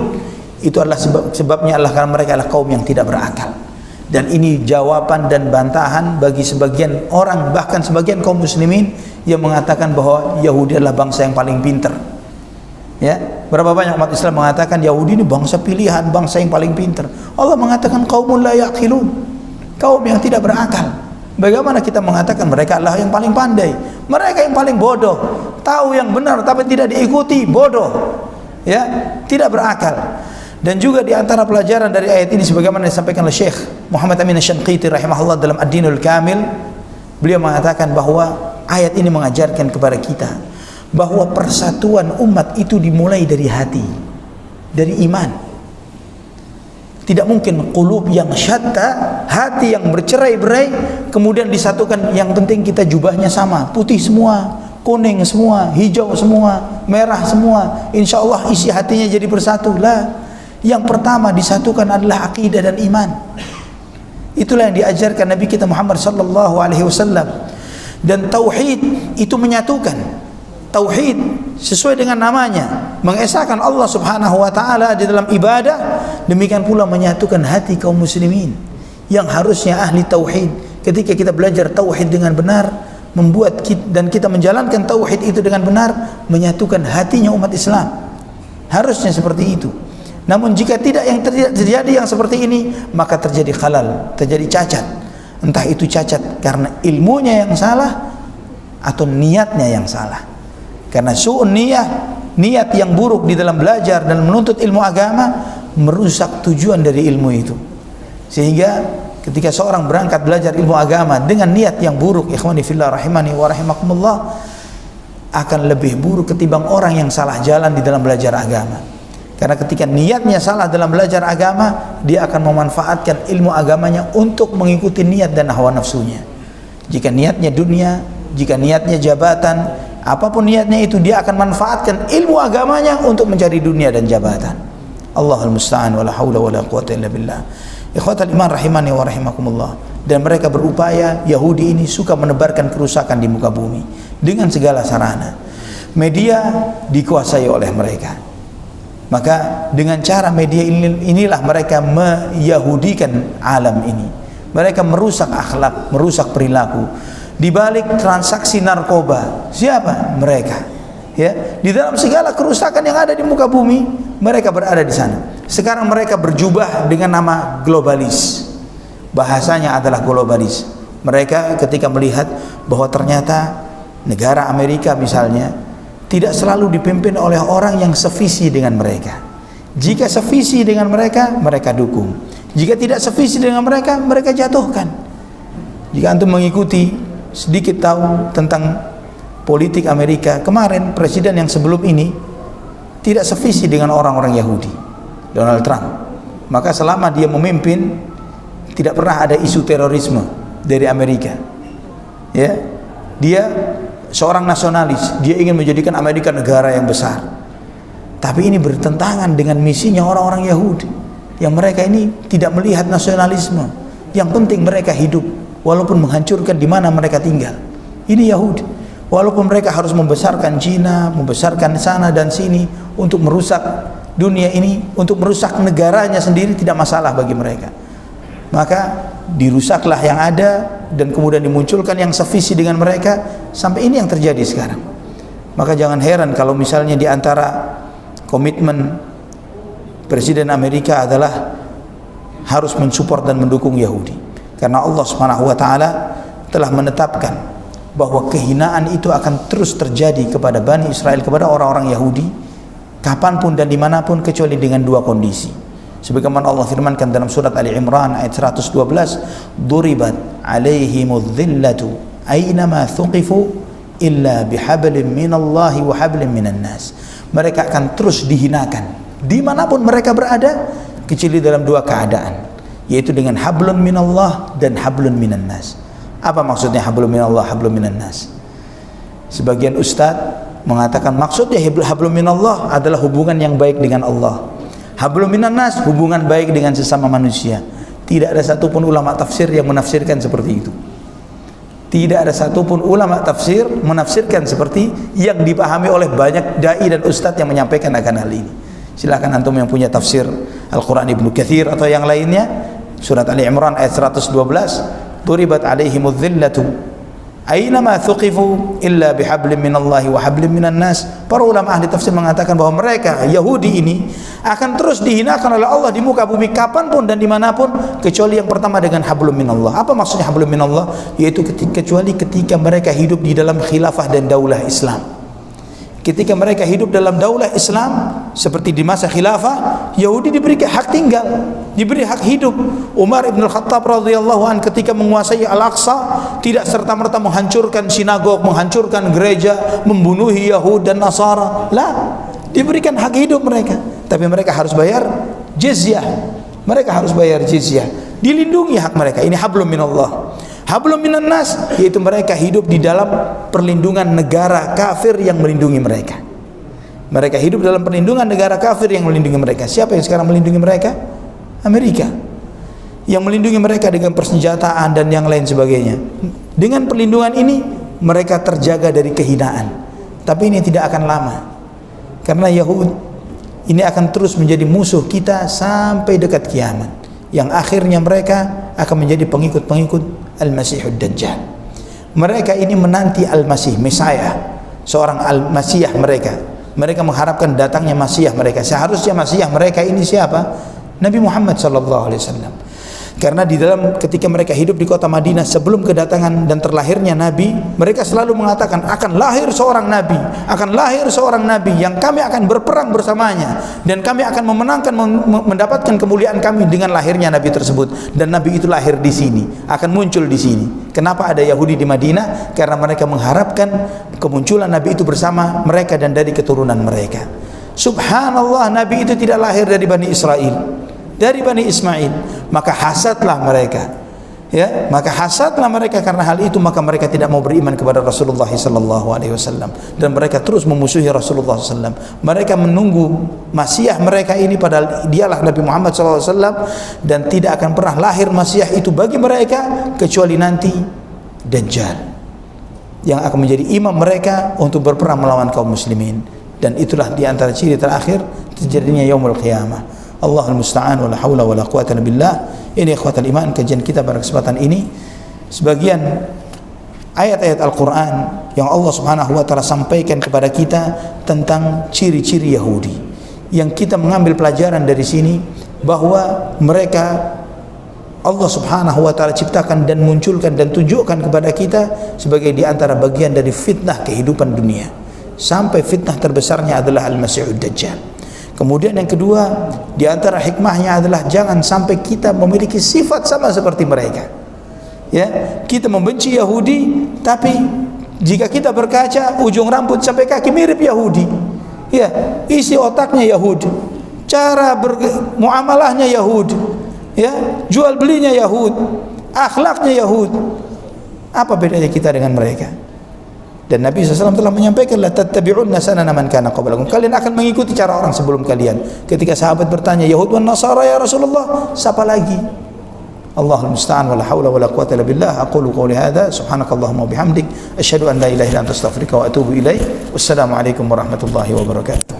Itu adalah sebabnya adalah karena mereka adalah kaum yang tidak berakal. Dan ini jawaban dan bantahan bagi sebagian orang, bahkan sebagian kaum muslimin yang mengatakan bahwa Yahudi adalah bangsa yang paling pintar. Ya, berapa banyak umat Islam mengatakan Yahudi ini bangsa pilihan, bangsa yang paling pintar. Allah mengatakan qaumun la ya'qilun, kaum yang tidak berakal. Bagaimana kita mengatakan mereka adalah yang paling pandai? Mereka yang paling bodoh, tahu yang benar tapi tidak diikuti, bodoh, ya, tidak berakal. Dan juga di antara pelajaran dari ayat ini sebagaimana disampaikan oleh Syekh Muhammad Amin Asy-Syanqiti rahimahullah dalam Ad-Dinul Kamil, beliau mengatakan bahwa ayat ini mengajarkan kepada kita bahwa persatuan umat itu dimulai dari hati, dari iman. Tidak mungkin qulub yang syatta, hati yang bercerai-berai kemudian disatukan. Yang penting kita jubahnya sama, putih semua, kuning semua, hijau semua, merah semua, insya Allah isi hatinya jadi bersatu. Lah, yang pertama disatukan adalah akidah dan iman. Itulah yang diajarkan Nabi kita Muhammad sallallahu alaihi wasallam. Dan tauhid itu menyatukan. Tauhid sesuai dengan namanya, mengesahkan Allah Subhanahu wa taala di dalam ibadah, demikian pula menyatukan hati kaum muslimin yang harusnya ahli tauhid. Ketika kita belajar tauhid dengan benar, membuat kita, dan kita menjalankan tauhid itu dengan benar, menyatukan hatinya umat Islam. Harusnya seperti itu. Namun jika tidak yang terjadi yang seperti ini, maka terjadi khalal, terjadi cacat. Entah itu cacat karena ilmunya yang salah atau niatnya yang salah. Karena su'un niat yang buruk di dalam belajar dan menuntut ilmu agama merusak tujuan dari ilmu itu. Sehingga ketika seorang berangkat belajar ilmu agama dengan niat yang buruk, ikhwani fillah rahimani wa rahimakumullah, akan lebih buruk ketimbang orang yang salah jalan di dalam belajar agama. Karena ketika niatnya salah dalam belajar agama, dia akan memanfaatkan ilmu agamanya untuk mengikuti niat dan hawa nafsunya. Jika niatnya dunia, jika niatnya jabatan, apapun niatnya itu, dia akan manfaatkan ilmu agamanya untuk mencari dunia dan jabatan. Allahul musta'an wala haula wala quwwata illa billah. Ikhwatal iman rahimani wa rahimakumullah. Dan mereka berupaya, Yahudi ini suka menebarkan kerusakan di muka bumi dengan segala sarana. Media dikuasai oleh mereka. Maka dengan cara media inilah mereka meyahudikan alam ini. Mereka merusak akhlak, merusak perilaku. Di balik transaksi narkoba, siapa? Mereka. Ya, di dalam segala kerusakan yang ada di muka bumi, mereka berada di sana. Sekarang mereka berjubah dengan nama globalis. Bahasanya adalah globalis. Mereka ketika melihat bahwa ternyata negara Amerika misalnya tidak selalu dipimpin oleh orang yang sevisi dengan mereka. Jika sevisi dengan mereka, mereka dukung. Jika tidak sevisi dengan mereka, mereka jatuhkan. Jika antum mengikuti sedikit tahu tentang politik Amerika, kemarin presiden yang sebelum ini tidak sevisi dengan orang-orang Yahudi, Donald Trump. Maka selama dia memimpin, tidak pernah ada isu terorisme dari Amerika. Ya, dia seorang nasionalis, dia ingin menjadikan Amerika negara yang besar. Tapi ini bertentangan dengan misinya orang-orang Yahudi, yang mereka ini tidak melihat nasionalisme. Yang penting mereka hidup, walaupun menghancurkan di mana mereka tinggal. Ini Yahudi. Walaupun mereka harus membesarkan Cina, membesarkan sana dan sini untuk merusak dunia ini, untuk merusak negaranya sendiri, tidak masalah bagi mereka. Maka dirusaklah yang ada dan kemudian dimunculkan yang sevisi dengan mereka, sampai ini yang terjadi sekarang. Maka jangan heran kalau misalnya di antara komitmen Presiden Amerika adalah harus mensupport dan mendukung Yahudi. Karena Allah Subhanahu wa taala telah menetapkan bahwa kehinaan itu akan terus terjadi kepada Bani Israel, kepada orang-orang Yahudi, kapanpun dan dimanapun, kecuali dengan dua kondisi. Sebagaimana Allah firmankan dalam surat Ali Imran ayat 112, "Duribat 'alaihimudz dhillatu aynama thuqifu illa bihablin minallahi wa hablin minan nas." Mereka akan terus dihinakan dimanapun mereka berada, kecuali dalam dua keadaan, yaitu dengan hablun minallah dan hablun minan nas. Apa maksudnya hablun minallah, hablun minan nas? Sebagian ustadz mengatakan maksudnya hablun minallah adalah hubungan yang baik dengan Allah. Hablum minan nas, hubungan baik dengan sesama manusia. Tidak ada satupun ulama tafsir yang menafsirkan seperti itu. Tidak ada satupun ulama tafsir menafsirkan seperti yang dipahami oleh banyak dai dan ustadz yang menyampaikan akan hal ini. Silakan antum yang punya tafsir Al-Quran Ibnu Katsir atau yang lainnya, surat Ali Imran ayat 112, "Duribat 'alaihimudz dhillatu aynama thuqifu illa bihablin minallahi wa hablin minan nas." Para ulama ahli tafsir mengatakan bahwa mereka Yahudi ini akan terus dihinakan oleh Allah di muka bumi kapanpun dan dimanapun, kecuali yang pertama dengan hablum minallah. Apa maksudnya hablum minallah? Yaitu kecuali ketika mereka hidup di dalam khilafah dan daulah Islam. ketika mereka hidup dalam daulah Islam seperti di masa khilafah, Yahudi diberi hak tinggal, diberi hak hidup. Umar ibn al-Khattab radhiyallahu an ketika menguasai Al-Aqsa tidak serta-merta menghancurkan sinagog, menghancurkan gereja, membunuh Yahud dan Nasara. Lah, diberikan hak hidup mereka, tapi mereka harus bayar jizyah. Mereka harus bayar jizyah. Dilindungi hak mereka. Ini hablum minallah. Hablum minan nas, yaitu mereka hidup di dalam perlindungan negara kafir yang melindungi mereka. Mereka hidup dalam perlindungan negara kafir yang melindungi mereka. Siapa yang sekarang melindungi mereka? Amerika. Yang melindungi mereka dengan persenjataan dan yang lain sebagainya. Dengan perlindungan ini mereka terjaga dari kehinaan. Tapi ini tidak akan lama. Karena Yahud ini akan terus menjadi musuh kita sampai dekat kiamat. Yang akhirnya mereka akan menjadi pengikut-pengikut Al-Masihud Dajjal. Mereka ini menanti Al-Masih, Messiah, seorang Al-Masiyah mereka. Mereka mengharapkan datangnya Masiyah mereka. Seharusnya Masiyah mereka ini siapa? Nabi Muhammad sallallahu alaihi wasallam. Karena di dalam ketika mereka hidup di kota Madinah sebelum kedatangan dan terlahirnya Nabi, mereka selalu mengatakan akan lahir seorang Nabi, akan lahir seorang Nabi yang kami akan berperang bersamanya dan kami akan memenangkan, mendapatkan kemuliaan kami dengan lahirnya Nabi tersebut. Dan Nabi itu lahir di sini, akan muncul di sini. Kenapa ada Yahudi di Madinah? Karena mereka mengharapkan kemunculan Nabi itu bersama mereka dan dari keturunan mereka. Subhanallah, Nabi itu tidak lahir dari Bani Israel, dari Bani Ismail. Maka hasadlah mereka, ya, maka hasadlah mereka. Karena hal itu maka mereka tidak mau beriman kepada Rasulullah sallallahu alaihi wasallam dan mereka terus memusuhi Rasulullah sallallahu alaihi wasallam. Mereka menunggu Masiyah mereka ini, padahal dialah Nabi Muhammad sallallahu alaihi wasallam, dan tidak akan pernah lahir Masiyah itu bagi mereka kecuali nanti Dajjal yang akan menjadi imam mereka untuk berperang melawan kaum muslimin. Dan itulah di antara ciri terakhir terjadinya yaumul qiyamah. Allahul musta'an, wala haula wala quwata illa billah. Ini ikhwatal iman, kajian kita pada kesempatan ini sebagian ayat-ayat Al-Quran yang Allah subhanahu wa ta'ala sampaikan kepada kita tentang ciri-ciri Yahudi, yang kita mengambil pelajaran dari sini bahwa mereka Allah subhanahu wa ta'ala ciptakan dan munculkan dan tunjukkan kepada kita sebagai di antara bagian dari fitnah kehidupan dunia, sampai fitnah terbesarnya adalah Al-Masihud Dajjal. Kemudian yang kedua, di antara hikmahnya adalah jangan sampai kita memiliki sifat sama seperti mereka. Ya, kita membenci Yahudi, tapi jika kita berkaca ujung rambut sampai kaki mirip Yahudi. Ya, isi otaknya Yahudi, cara muamalahnya Yahudi, ya, jual belinya Yahudi, akhlaknya Yahudi. Apa bedanya kita dengan mereka? Dan Nabi SAW telah menyampaikan, la tattabi'unna sanana man kana qablakum, kalian akan mengikuti cara orang sebelum kalian. Ketika sahabat bertanya, Yahud wan Nasara ya Rasulullah, siapa lagi? Allahul musta'an, wala haula wala quwata illa billah. Aqulu qawli hadza, subhanakallahumma wa bihamdik, asyhadu an la ilaha illa anta astaghfiruka wa atubu ilaik. Wassalamu alaikum warahmatullahi wabarakatuh.